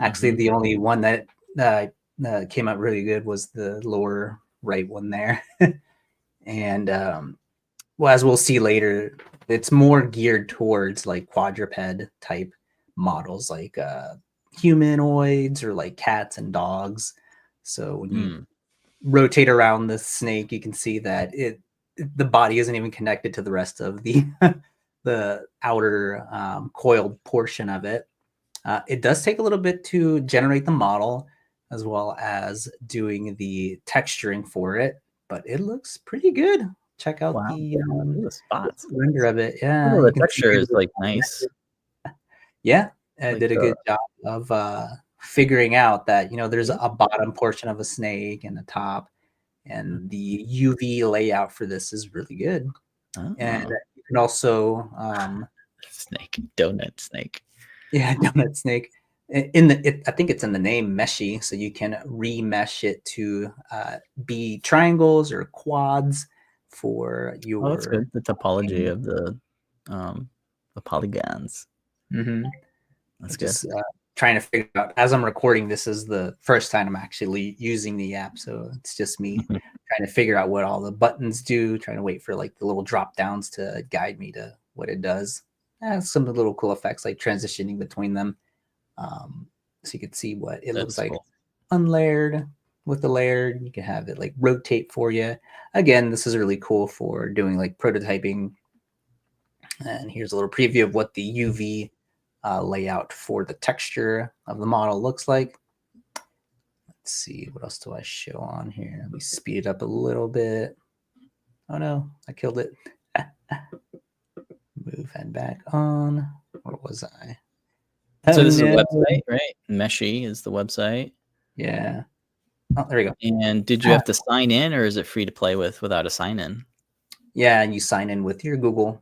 Speaker 3: Actually, the only one that came out really good was the lower right one there. And well, as we'll see later, it's more geared towards like quadruped type models, like humanoids or like cats and dogs. So when you rotate around the snake, you can see that the body isn't even connected to the rest of the the outer coiled portion of it. It does take a little bit to generate the model, as well as doing the texturing for it, but it looks pretty good. Check out the
Speaker 2: spots
Speaker 3: render of it. Yeah,
Speaker 2: the texture is like nice.
Speaker 3: Yeah,
Speaker 2: like
Speaker 3: did a good job of figuring out that, you know, there's a bottom portion of a snake and the top, and the UV layout for this is really good. And you can also
Speaker 2: snake, donut snake.
Speaker 3: Yeah, donut snake. I think it's in the name Meshy, so you can remesh it to be triangles or quads for your.
Speaker 2: Oh, that's good. The topology of the polygons. That's good.
Speaker 3: Just trying to figure out, as I'm recording, this is the first time I'm actually using the app, so it's just me trying to figure out what all the buttons do, trying to wait for like the little drop downs to guide me to what it does. Some of the little cool effects like transitioning between them, so you can see what it looks like unlayered with the layered. You can have it like rotate for you. Again, this is really cool for doing like prototyping. And here's a little preview of what the UV layout for the texture of the model looks like. Let's see, what else do I show on here? Let me speed it up a little bit. Oh no, I killed it. Move head back on. Where was I?
Speaker 2: So this is a website, right? Meshy is the website.
Speaker 3: Yeah. Oh, there we go.
Speaker 2: And did you have to sign in, or is it free to play with without a sign in?
Speaker 3: Yeah, and you sign in with your Google,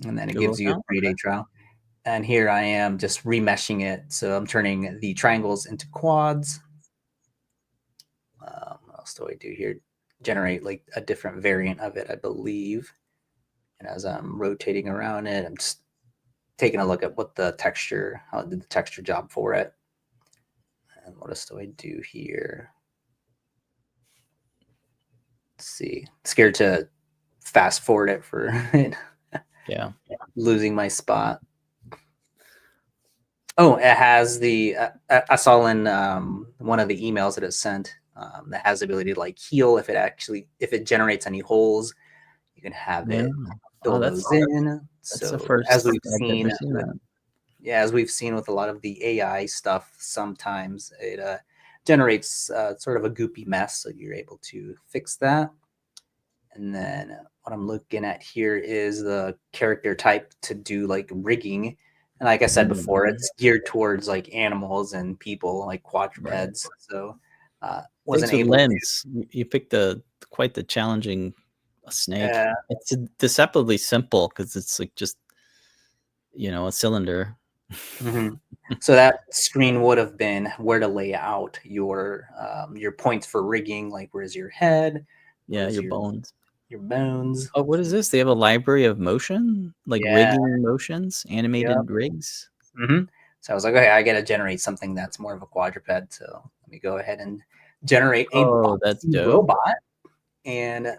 Speaker 3: and then it gives you a 3-day trial. And here I am just remeshing it. So I'm turning the triangles into quads. What else do I do here? Generate like a different variant of it, I believe. And as I'm rotating around it, I'm just taking a look at what the texture, how it did the texture job for it. And what else do I do here? Let's see. Scared to fast forward it for
Speaker 2: yeah,
Speaker 3: losing my spot. Oh, it has the I saw in one of the emails that it sent that has the ability to like heal if it generates any holes. You can have it fill those in.
Speaker 2: That's the first.
Speaker 3: As we've seen, as we've seen with a lot of the AI stuff, sometimes it generates sort of a goopy mess, so you're able to fix that. And then what I'm looking at here is the character type to do like rigging. And like I said before, it's geared towards like animals and people, like quadrupeds. Right. So wasn't able
Speaker 2: lens. You picked quite the challenging snake. It's deceptively simple because it's like just, you know, a cylinder.
Speaker 3: So that screen would have been where to lay out your points for rigging, like where's your head?
Speaker 2: Yeah, your bones.
Speaker 3: Your bones.
Speaker 2: Oh, what is this? They have a library of motion, like rigging motions, animated rigs.
Speaker 3: So I was like, okay, I got to generate something that's more of a quadruped. So let me go ahead and generate a robot. And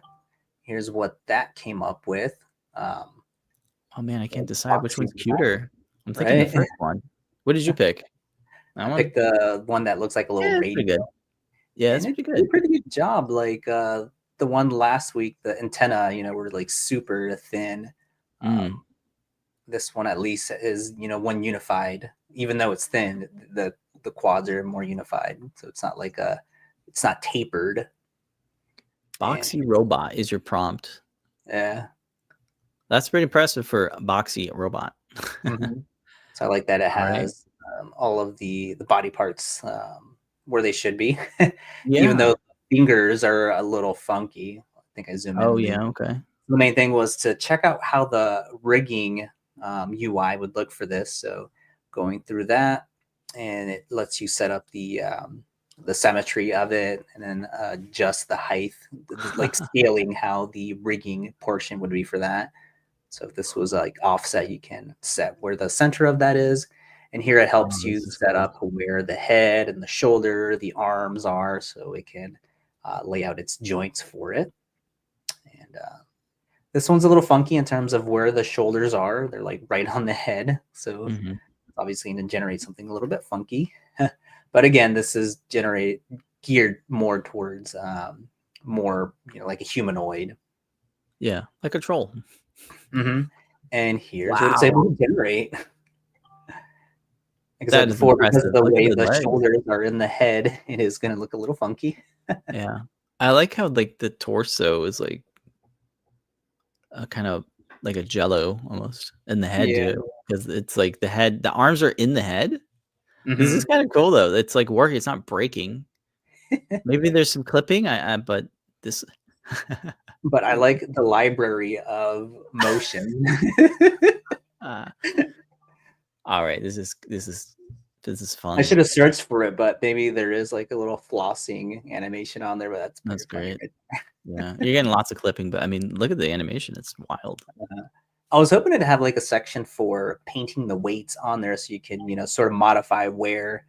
Speaker 3: here's what that came up with.
Speaker 2: Oh man, I can't decide which one's cuter. I'm thinking the first one. What did you pick?
Speaker 3: I picked the one that looks like a little radio.
Speaker 2: Pretty good. Yeah, it's pretty good.
Speaker 3: Pretty good job. Like the one last week, the antenna, you know, were like super thin. This one at least is, you know, one unified. Even though it's thin, the quads are more unified. So it's not like it's not tapered.
Speaker 2: Boxy robot is your prompt.
Speaker 3: Yeah.
Speaker 2: That's pretty impressive for a boxy robot.
Speaker 3: So I like that it
Speaker 2: All right.
Speaker 3: has all of the body parts where they should be, even
Speaker 2: Yeah.
Speaker 3: though the fingers are a little funky. I think I zoom in.
Speaker 2: Oh, yeah. Okay.
Speaker 3: The main thing was to check out how the rigging UI would look for this. So going through that, and it lets you set up the symmetry of it, and then adjust the height, like scaling how the rigging portion would be for that. So if this was like offset, you can set where the center of that is. And here it helps you
Speaker 2: This is
Speaker 3: set
Speaker 2: cool.
Speaker 3: up where the head and the shoulder, the arms are, so it can lay out its joints for it. And this one's a little funky in terms of where the shoulders are. They're like right on the head. So it's obviously going to generate something a little bit funky. But again, this is geared more towards more, like a humanoid.
Speaker 2: Yeah, like a troll.
Speaker 3: And here's what it's able to generate. Like I said before, because of the way the shoulders are in the head, it is going to look a little funky.
Speaker 2: Yeah. I like how like the torso is like a kind of like a jello almost in the head too, because it's like the head, the arms are in the head. This is kind of cool though. It's like working. It's not breaking. Maybe there's some clipping. But this.
Speaker 3: But I like the library of motion.
Speaker 2: All right, this is fun.
Speaker 3: I should have searched for it, but maybe there is like a little flossing animation on there. But that's
Speaker 2: great. Yeah, you're getting lots of clipping, but I mean, look at the animation; it's wild.
Speaker 3: I was hoping to have like a section for painting the weights on there, so you can sort of modify where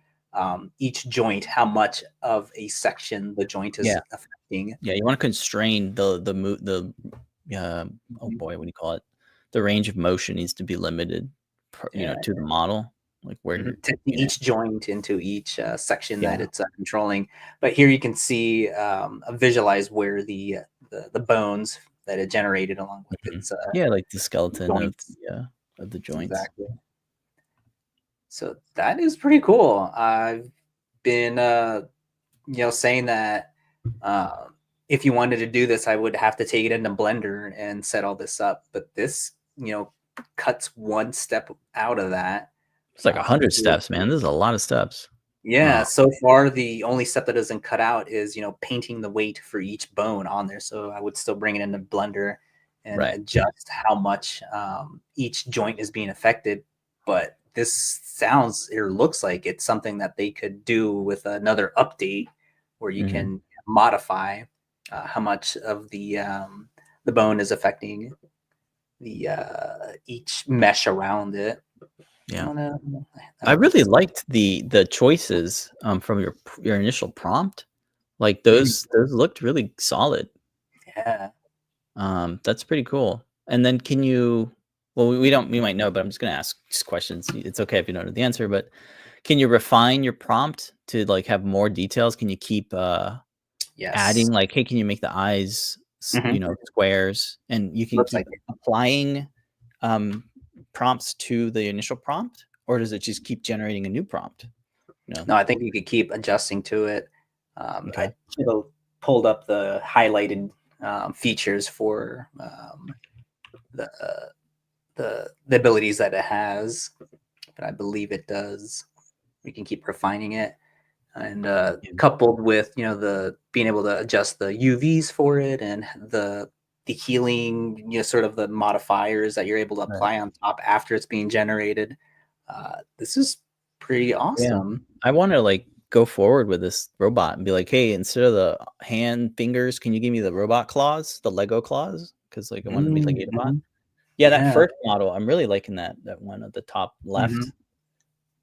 Speaker 3: each joint, how much of a section the joint is affecting.
Speaker 2: Yeah, you want to constrain the oh boy, what do you call it? The range of motion needs to be limited, to the model, like where
Speaker 3: each joint into each section that it's controlling. But here you can see visualize where the bones that it generated along with its
Speaker 2: like the skeleton of the joints.
Speaker 3: Exactly. So that is pretty cool. I've been saying that if you wanted to do this, I would have to take it into Blender and set all this up. But this, cuts one step out of that.
Speaker 2: It's like 100 steps, man. This is a lot of steps.
Speaker 3: Yeah. So far, the only step that doesn't cut out is, painting the weight for each bone on there. So I would still bring it into Blender and adjust how much each joint is being affected. But this sounds or looks like it's something that they could do with another update where you can modify how much of the bone is affecting the each mesh around it.
Speaker 2: Yeah, I really liked the choices from your initial prompt. Like those looked really solid.
Speaker 3: Yeah.
Speaker 2: That's pretty cool. And then can you? Well, we might know, but I'm just gonna ask just questions. It's okay if you don't know the answer, but can you refine your prompt to like have more details? Can you keep adding like, hey, can you make the eyes squares? And you can keep applying prompts to the initial prompt, or does it just keep generating a new prompt?
Speaker 3: No, I think you could keep adjusting to it. I should have pulled up the highlighted features for the abilities that it has, but I believe it does. We can keep refining it, and coupled with the being able to adjust the UVs for it and the healing, sort of the modifiers that you're able to apply on top after it's being generated. This is pretty awesome.
Speaker 2: I want to like go forward with this robot and be like, hey, instead of the hand fingers, can you give me the robot claws, the Lego claws? Because like I want to be like Adafruit. Yeah, that first model, I'm really liking that one at the top left.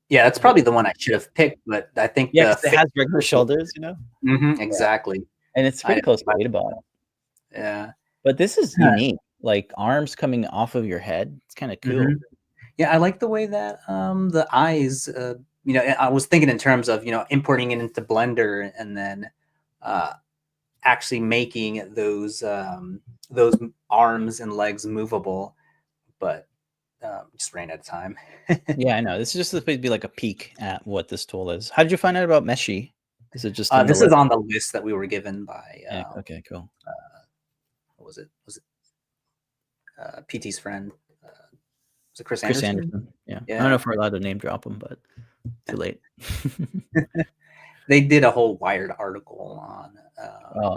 Speaker 3: Yeah, that's probably the one I should have picked, but I think
Speaker 2: it has regular shoulders,
Speaker 3: exactly,
Speaker 2: and it's pretty close to Adafruit.
Speaker 3: Yeah,
Speaker 2: but this is unique, like arms coming off of your head. It's kind of cool.
Speaker 3: Yeah, I like the way that the eyes. I was thinking in terms of importing it into Blender and then actually making those arms and legs movable, but just ran out of time.
Speaker 2: Yeah, I know. This is just supposed to be like a peek at what this tool is. How did you find out about Meshy? Is it just
Speaker 3: this is on the list that we were given by?
Speaker 2: Okay, cool.
Speaker 3: What was it? Was it PT's friend? Was it Chris
Speaker 2: Chris
Speaker 3: Anderson?
Speaker 2: Anderson. Yeah.
Speaker 3: Yeah.
Speaker 2: I don't know if we're allowed to name drop him, but too late.
Speaker 3: They did a whole Wired article on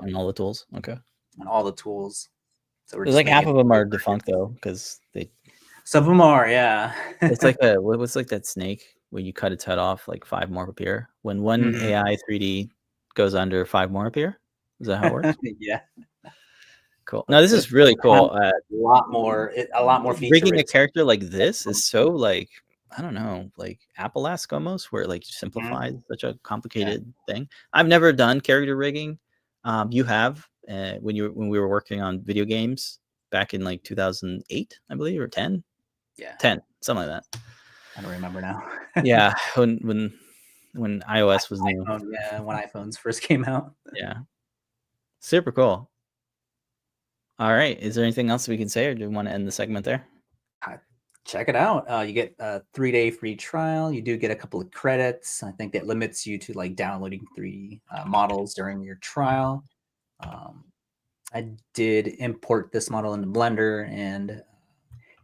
Speaker 2: And all the tools. Okay.
Speaker 3: on all the tools. So we're
Speaker 2: There's
Speaker 3: just
Speaker 2: like half
Speaker 3: making
Speaker 2: of them are defunct though, because they.
Speaker 3: Some of them are, yeah.
Speaker 2: It's like what's like that snake where you cut its head off, like 5 more appear. When one AI 3D goes under, 5 more appear. Is that how it works?
Speaker 3: Yeah.
Speaker 2: Cool. Now this is really cool.
Speaker 3: A lot more feature.
Speaker 2: Rigging a character like this is so like, I don't know, like Apple-esque almost, where it like simplifies such a complicated thing. I've never done character rigging. You have when we were working on video games back in like 2008, I believe, or 10.
Speaker 3: Yeah,
Speaker 2: 10, something like that.
Speaker 3: I don't remember now.
Speaker 2: Yeah, when iOS was new.
Speaker 3: Yeah, when iPhones first came out.
Speaker 2: Yeah, super cool. All right, is there anything else we can say, or do we want to end the segment there?
Speaker 3: Check it out. You get a 3-day free trial. You do get a couple of credits. I think that limits you to like downloading 3 models during your trial. I did import this model into Blender, and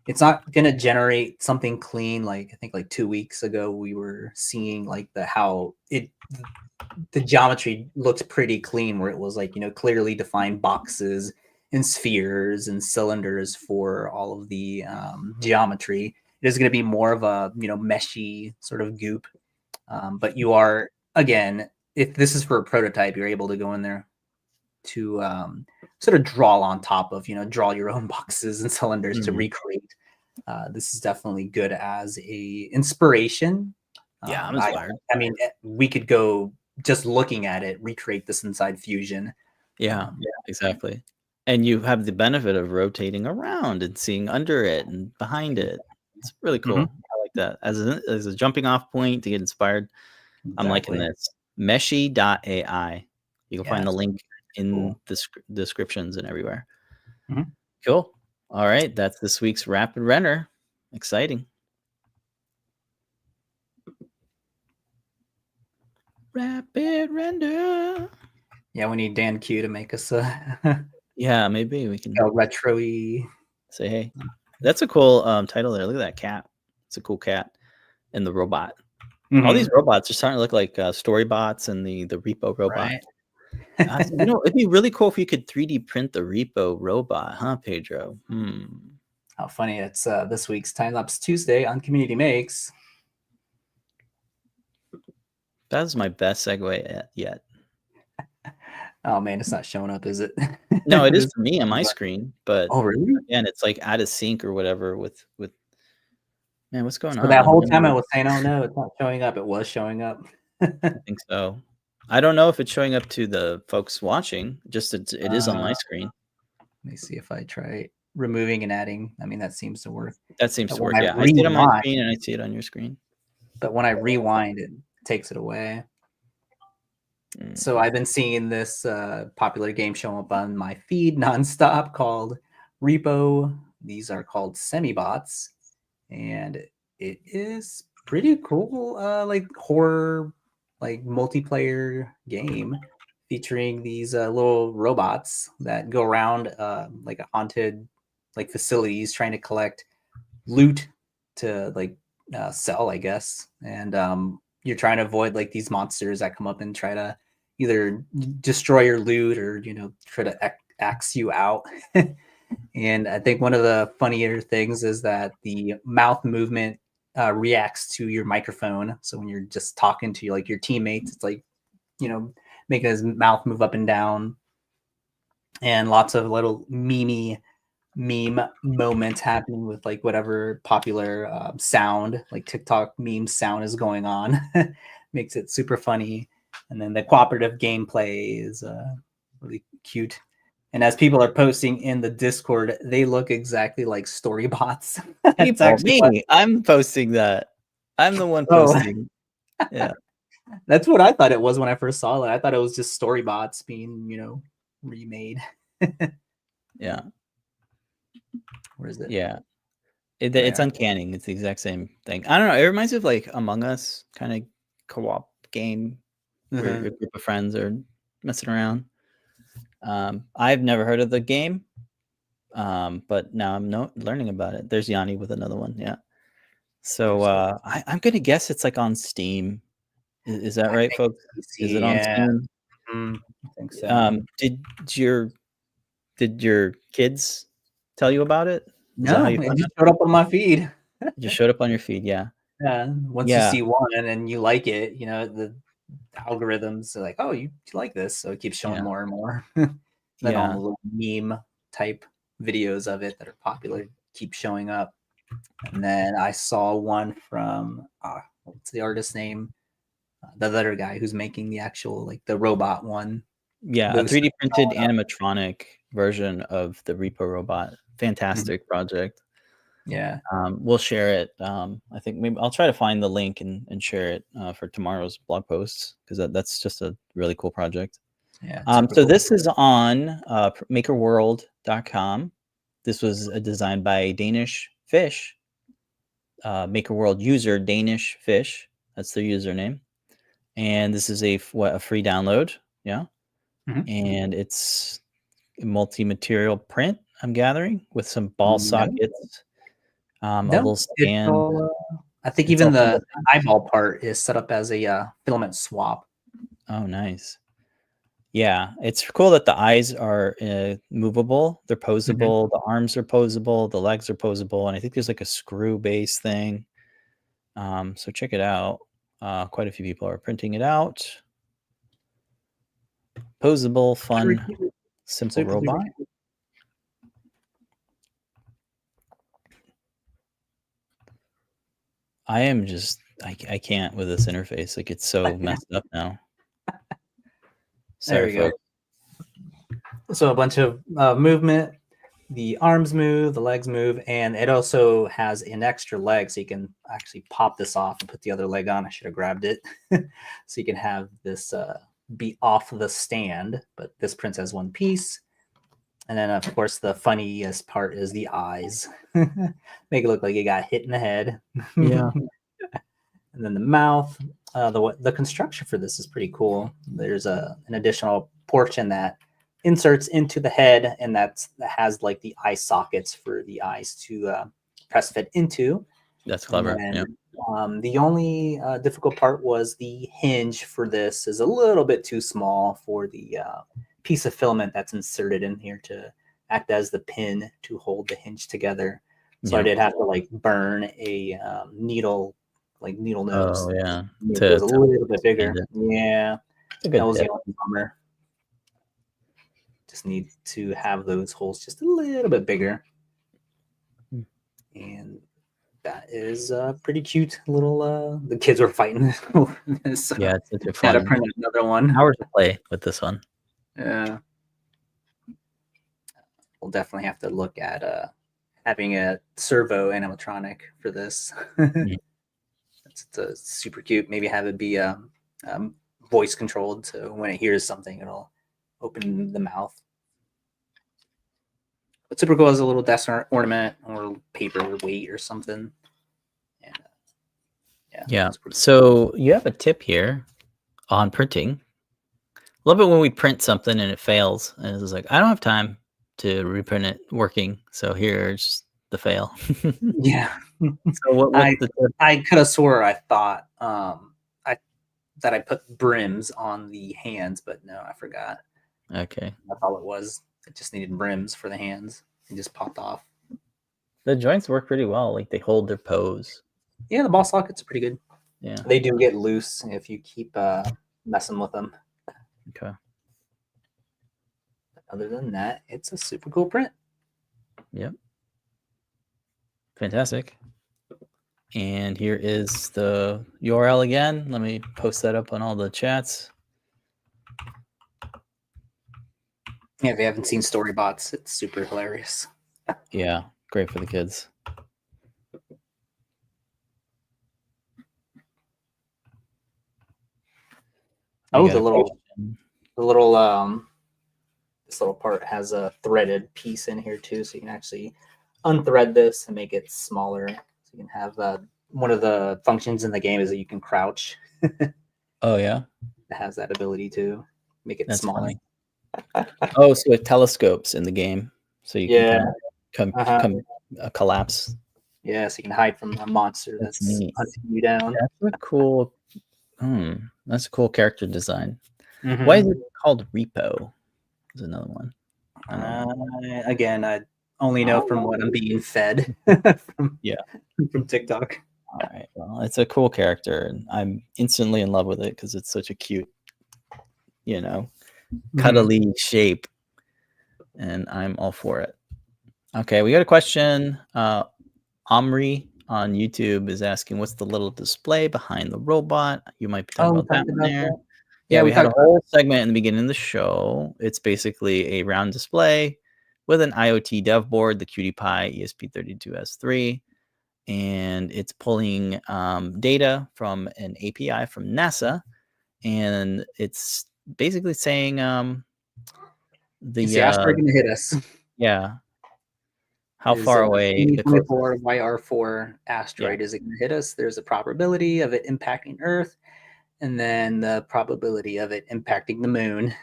Speaker 3: it's not going to generate something clean. Like I think like 2 weeks ago, we were seeing like the geometry looked pretty clean, where it was like, clearly defined boxes and spheres and cylinders for all of the geometry. It is going to be more of a, meshy sort of goop. But you are, again, if this is for a prototype, you're able to go in there to sort of draw on top of, draw your own boxes and cylinders to recreate. This is definitely good as a inspiration.
Speaker 2: Yeah, I'm inspired.
Speaker 3: I mean, we could go just looking at it, recreate this inside Fusion.
Speaker 2: Yeah, exactly. And you have the benefit of rotating around and seeing under it and behind it. It's really cool. I like that as a jumping off point to get inspired. Exactly. I'm liking this. Meshy.ai. You can find the link in the descriptions and everywhere. Cool. All right, that's this week's Rapid Render. Exciting. Rapid Render.
Speaker 3: Yeah, we need Dan Q to make us
Speaker 2: yeah, maybe we can
Speaker 3: retro-y.
Speaker 2: Say hey. That's a cool title there. Look at that cat. It's a cool cat and the robot. All these robots are starting to look like Storybots and the R.E.P.O robot. Right. It'd be really cool if you could 3D print the R.E.P.O robot, huh, Pedro?
Speaker 3: How funny. It's this week's Timelapse Tuesday on Community Makes.
Speaker 2: That's my best segue yet.
Speaker 3: Oh man, it's not showing up, is it?
Speaker 2: No, it is for me on my screen, but
Speaker 3: really?
Speaker 2: Again, it's like out of sync or whatever with man, what's going on?
Speaker 3: That whole time I was saying, oh no, it's not showing up. It was showing up.
Speaker 2: I think so. I don't know if it's showing up to the folks watching. Just it is on my screen.
Speaker 3: Let me see if I try removing and adding. I mean, that seems to work.
Speaker 2: That seems to work. Yeah, I see it on my screen and I see it on your screen.
Speaker 3: But when I rewind, it takes it away. So I've been seeing this popular game show up on my feed nonstop called R.E.P.O. These are called semi-bots, and it is pretty cool, like horror, like multiplayer game featuring these little robots that go around like a haunted like facilities trying to collect loot to like sell, I guess, and you're trying to avoid like these monsters that come up and try to either destroy your loot or try to axe you out. And I think one of the funnier things is that the mouth movement reacts to your microphone. So when you're just talking to like your teammates, it's like making his mouth move up and down, and lots of little meme moments happening with like whatever popular sound, like TikTok meme sound is going on. Makes it super funny. And then the cooperative gameplay is really cute. And as people are posting in the Discord, they look exactly like Storybots.
Speaker 2: I'm posting that. I'm the one posting. Yeah.
Speaker 3: That's what I thought it was when I first saw it. I thought it was just Storybots being, remade.
Speaker 2: Yeah.
Speaker 3: Where is it?
Speaker 2: Yeah. It's uncanny. It's the exact same thing. I don't know. It reminds me of like Among Us kind of co-op game where a group of friends are messing around. I've never heard of the game, but now I'm learning about it. There's Yanni with another one. Yeah. So I'm gonna guess it's like on Steam. Is that
Speaker 3: I
Speaker 2: right,
Speaker 3: think
Speaker 2: folks? Is it on
Speaker 3: yeah.
Speaker 2: Steam?
Speaker 3: I think so.
Speaker 2: Did your kids tell you about it? Is that how
Speaker 3: No,
Speaker 2: you
Speaker 3: it
Speaker 2: found
Speaker 3: just
Speaker 2: out?
Speaker 3: showed up on my feed.
Speaker 2: It just showed up on your feed, yeah.
Speaker 3: Yeah, once you
Speaker 2: Yeah,
Speaker 3: see one and you like it, you know, the algorithms are like, "Oh, you like this," so it keeps showing
Speaker 2: yeah,
Speaker 3: more and more. Then all the
Speaker 2: yeah.
Speaker 3: little meme type videos of it that are popular keep showing up. And then I saw one from what's the artist's name? The other guy who's making the actual like the robot one.
Speaker 2: Yeah, a
Speaker 3: Those
Speaker 2: 3D printed
Speaker 3: showing up.
Speaker 2: animatronic version of the REPO robot. Fantastic project.
Speaker 3: Yeah,
Speaker 2: We'll share it. I think maybe I'll try to find the link and share it for tomorrow's blog posts because that's just a really cool project.
Speaker 3: yeah.
Speaker 2: So
Speaker 3: Cool.
Speaker 2: this is on makerworld.com. This was designed by DanishFish, MakerWorld user DanishFish. That's their username. And this is a free download. Yeah.
Speaker 3: Mhm.
Speaker 2: And it's a multi-material print, I'm gathering, with some ball sockets, a
Speaker 3: No,
Speaker 2: little
Speaker 3: it's
Speaker 2: stand.
Speaker 3: all. I think
Speaker 2: It's
Speaker 3: even
Speaker 2: all
Speaker 3: the
Speaker 2: single piece.
Speaker 3: eyeball part is set up as a filament swap.
Speaker 2: Oh, nice. Yeah, it's cool that the eyes are movable. They're posable. The arms are posable. The legs are posable. And I think there's like a screw base thing. So check it out. Quite a few people are printing it out. Posable, fun, simple
Speaker 3: Super
Speaker 2: robot.
Speaker 3: cute.
Speaker 2: I am just, I can't with this interface. Like it's so messed up now.
Speaker 3: There
Speaker 2: Sorry,
Speaker 3: we go.
Speaker 2: folks.
Speaker 3: So a bunch of movement. The arms move, the legs move, and it also has an extra leg, so you can actually pop this off and put the other leg on. I should have grabbed it. So you can have this be off the stand, but this prints as one piece. And then, of course, the funniest part is the eyes. Make it look like you got hit in the head.
Speaker 2: Yeah.
Speaker 3: And then the mouth. The construction for this is pretty cool. There's an additional portion that inserts into the head, and that has like the eye sockets for the eyes to press fit into.
Speaker 2: That's
Speaker 3: And
Speaker 2: clever.
Speaker 3: then
Speaker 2: Yeah.
Speaker 3: the only difficult part was the hinge for this is a little bit too small for the piece of filament that's inserted in here to act as the pin to hold the hinge together. So I did have to like burn a needle nose.
Speaker 2: Oh, yeah.
Speaker 3: It was a little bit bigger. Yeah,
Speaker 2: It's a
Speaker 3: that
Speaker 2: good
Speaker 3: was
Speaker 2: tip.
Speaker 3: the only bummer. Just need to have those holes just a little bit bigger. And that is pretty cute. Little the kids were fighting over this. So
Speaker 2: Yeah, it's such a
Speaker 3: had to
Speaker 2: fun
Speaker 3: print another one.
Speaker 2: hours to play with this one.
Speaker 3: Yeah, we'll definitely have to look at having a servo animatronic for this. It's super cute. Maybe have it be voice controlled, so when it hears something, it'll open the mouth. But super cool as a little desk ornament or paper weight or something. And
Speaker 2: Yeah. So you have a tip here on printing. Love it when we print something and it fails, and it's like I don't have time to reprint it working. So here's the fail.
Speaker 3: Yeah.
Speaker 2: So what's the tip?
Speaker 3: I could have swore I thought that I put brims on the hands, but no, I forgot.
Speaker 2: Okay.
Speaker 3: That's all it was. It just needed brims for the hands. It just popped off.
Speaker 2: The joints work pretty well. Like they hold their pose.
Speaker 3: Yeah, the ball sockets are pretty good.
Speaker 2: Yeah.
Speaker 3: They do get loose if you keep messing with them.
Speaker 2: Okay.
Speaker 3: Other than that, it's a super cool print.
Speaker 2: Yep. Fantastic. And here is the URL again. Let me post that up on all the chats.
Speaker 3: Yeah, if you haven't seen Storybots, it's super hilarious.
Speaker 2: Yeah, great for the kids.
Speaker 3: Oh, the little this little part has a threaded piece in here too, so you can actually unthread this and make it smaller. So you can have one of the functions in the game is that you can crouch.
Speaker 2: Oh yeah,
Speaker 3: It has that ability to make it smaller.
Speaker 2: Funny. Oh, so it telescopes in the game, so you can kind of collapse.
Speaker 3: Yeah, so you can hide from a monster
Speaker 2: That's
Speaker 3: that's
Speaker 2: neat.
Speaker 3: hunting you down.
Speaker 2: That's a cool. That's a cool character design.
Speaker 3: Mhm.
Speaker 2: Why is it called REPO? Is another one. I don't know.
Speaker 3: Again, I only know from what I'm being fed from,
Speaker 2: Yeah.
Speaker 3: from TikTok.
Speaker 2: All right. Well, it's a cool character, and I'm instantly in love with it because it's such a cute, cuddly shape, and I'm all for it. Okay, we got a question. Omri on YouTube is asking, "What's the little display behind the robot?" You might be talking
Speaker 3: We
Speaker 2: about that
Speaker 3: talked
Speaker 2: one
Speaker 3: about
Speaker 2: there.
Speaker 3: that.
Speaker 2: Yeah, we had a
Speaker 3: talked
Speaker 2: whole segment in the beginning of the show. It's basically a round display with an IoT dev board, the Py ESP32 S3, and it's pulling data from an API from NASA, and it's basically saying
Speaker 3: Is the asteroid going to hit us?
Speaker 2: Yeah, how far away the closest.
Speaker 3: 2024 YR4 asteroid is it going to hit us? There's a probability of it impacting Earth, and then the probability of it impacting the moon.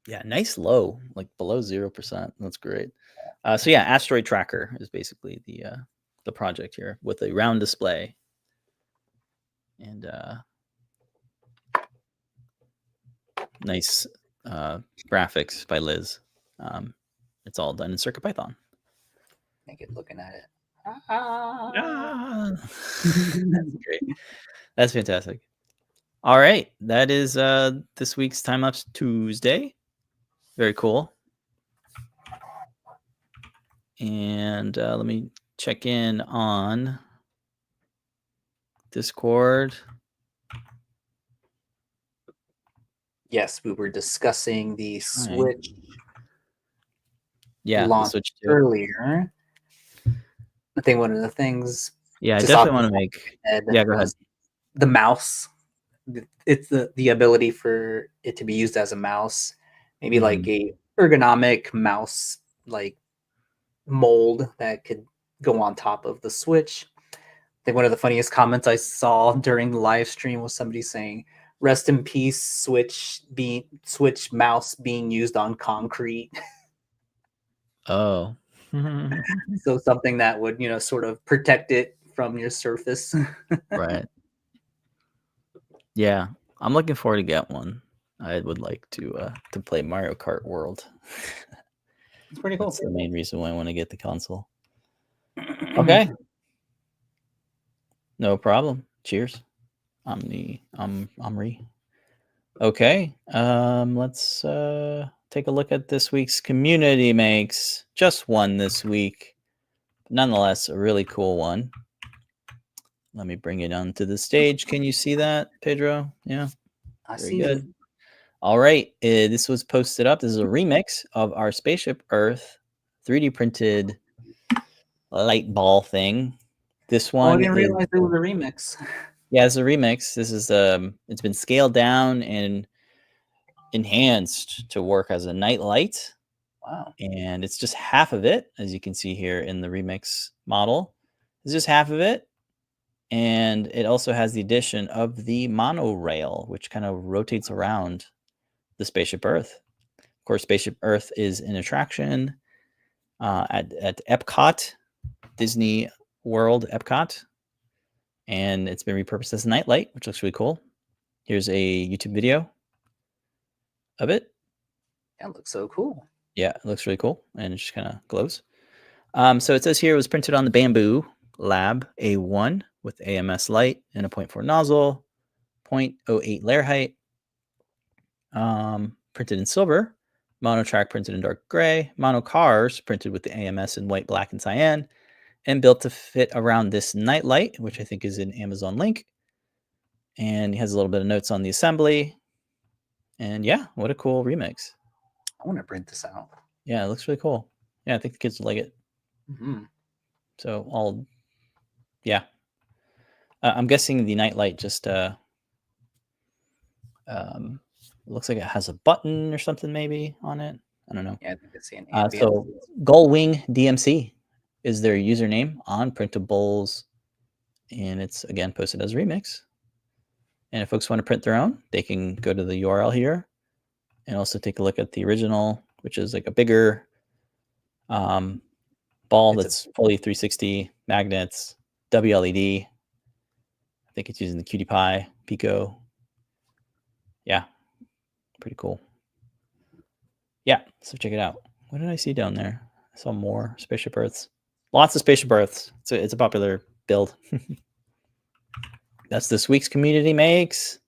Speaker 2: Yeah, nice low, like below 0%. That's great. So yeah, Asteroid Tracker is basically the project here with a round display. And nice graphics by Liz. It's all done in CircuitPython.
Speaker 3: Make it looking at it.
Speaker 2: That's great. That's fantastic. All right, that is this week's Timelapse Tuesday. Very cool. And let me check in on Discord.
Speaker 3: Yes, we were discussing the Switch.
Speaker 2: Yeah,
Speaker 3: launch
Speaker 2: the Switch 2
Speaker 3: earlier. I think one of the things.
Speaker 2: Yeah, I definitely want to make. Yeah, go ahead.
Speaker 3: The mouse. It's the ability for it to be used as a mouse, maybe like a ergonomic mouse like mold that could go on top of the Switch. I think one of the funniest comments I saw during the live stream was somebody saying, "Rest in peace, Switch mouse being used on concrete."
Speaker 2: Oh.
Speaker 3: So something that would, sort of protect it from your surface.
Speaker 2: Right. Yeah, I'm looking forward to get one. I would like to play Mario Kart World.
Speaker 3: It's pretty cool.
Speaker 2: That's the main reason why I want to get the console. Okay. No problem. Cheers. Omri. Okay. Let's take a look at this week's community makes. Just one this week. Nonetheless, a really cool one. Let me bring it onto the stage. Can you see that, Pedro? Yeah.
Speaker 3: I
Speaker 2: Very
Speaker 3: see
Speaker 2: good.
Speaker 3: it.
Speaker 2: All right. This was posted up. This is a remix of our Spaceship Earth 3D printed light ball thing. This one
Speaker 3: I didn't realize it was a remix.
Speaker 2: Yeah, it's a remix. This is it's been scaled down and enhanced to work as a night light.
Speaker 3: Wow.
Speaker 2: And it's just half of it, as you can see here in the remix model. It's just half of it. And it also has the addition of the monorail, which kind of rotates around the Spaceship Earth. Of course, Spaceship Earth is an attraction at Epcot, Disney World Epcot. And it's been repurposed as a nightlight, which looks really cool. Here's a YouTube video of it.
Speaker 3: That looks so cool.
Speaker 2: Yeah, it looks really cool. And it just kind of glows. So it says here it was printed on the Bamboo Lab A1 with AMS light and a 0.4 nozzle, 0.08 layer height. Printed in silver, monotrack printed in dark gray, mono cars printed with the AMS in white, black, and cyan, and built to fit around this night light, which I think is an Amazon link. And he has a little bit of notes on the assembly. And yeah, what a cool remix.
Speaker 3: I want to print this out.
Speaker 2: Yeah, it looks really cool. Yeah, I think the kids would like it.
Speaker 3: Mm-hmm.
Speaker 2: So I'm guessing the nightlight just looks like it has a button or something maybe on it. I don't know.
Speaker 3: Yeah, I think it's an ambient.
Speaker 2: So Gullwing DMC is their username on printables, and it's again posted as a remix. And if folks want to print their own, they can go to the URL here and also take a look at the original, which is like a bigger ball that's fully 360, magnets, WLED. I think it's using the Py Pico. Yeah, pretty cool. Yeah, so check it out. What did I see down there? I saw more spaceship Earths. Lots of spaceship Earths. It's a popular build. That's this week's Community Makes.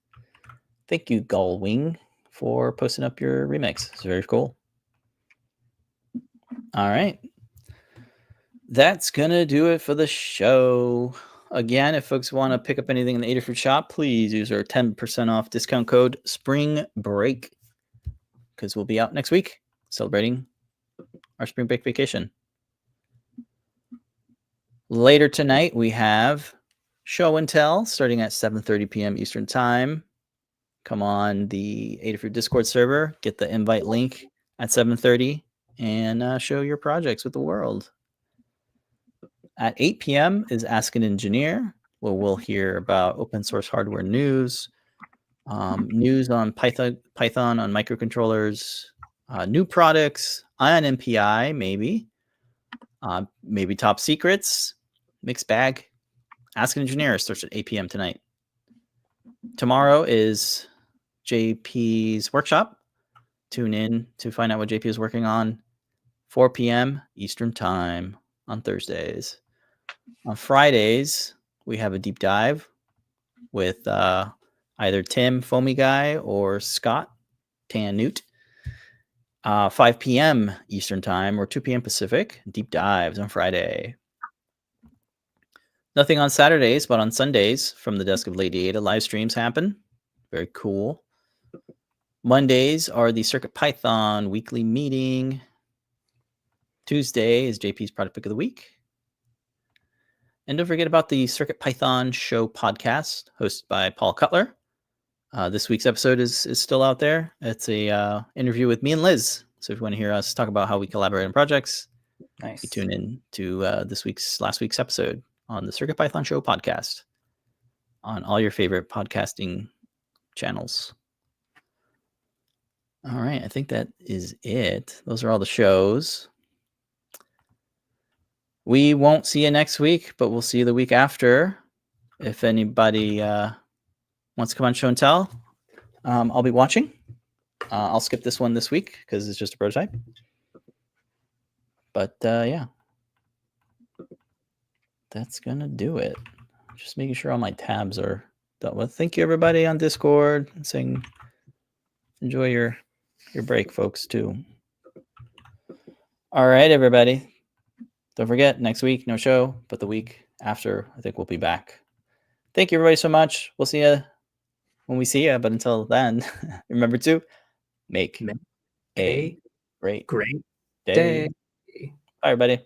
Speaker 2: Thank you, Gullwing, for posting up your remix. It's very cool. All right. That's going to do it for the show. Again, if folks want to pick up anything in the Adafruit shop, please use our 10% off discount code Spring Break, because we'll be out next week celebrating our spring break vacation. Later tonight, we have Show and Tell starting at 7:30 p.m. Eastern Time. Come on the Adafruit Discord server, get the invite link at 7:30, and show your projects with the world. At 8 p.m. is Ask an Engineer, where we'll hear about open source hardware news, news on Python on microcontrollers, new products, Ion MPI, maybe top secrets, mixed bag. Ask an Engineer starts at 8 p.m. tonight. Tomorrow is JP's workshop. Tune in to find out what JP is working on. 4 p.m. Eastern Time on Thursdays. On Fridays, we have a deep dive with either Tim, Foamy Guy, or Scott, Tan Newt. 5 p.m. Eastern Time or 2 p.m. Pacific, deep dives on Friday. Nothing on Saturdays, but on Sundays from the desk of Lady Ada, live streams happen. Very cool. Mondays are the CircuitPython weekly meeting. Tuesday is JP's product pick of the week. And don't forget about the CircuitPython Show podcast hosted by Paul Cutler. This week's episode is still out there. It's a interview with me and Liz. So if you want to hear us talk about how we collaborate on projects,
Speaker 3: nice.
Speaker 2: You tune in to last week's episode on the CircuitPython Show podcast on all your favorite podcasting channels. All right, I think that is it. Those are all the shows. We won't see you next week, but we'll see you the week after. If anybody wants to come on Show and Tell, I'll be watching. I'll skip this one this week because it's just a prototype. But yeah, that's going to do it. Just making sure all my tabs are done with. Thank you, everybody on Discord. Saying enjoy your break, folks, too. All right, everybody. Don't forget, next week, no show, but the week after, I think we'll be back. Thank you, everybody, so much. We'll see you when we see you. But until then, remember to make a great day.
Speaker 3: Bye, everybody.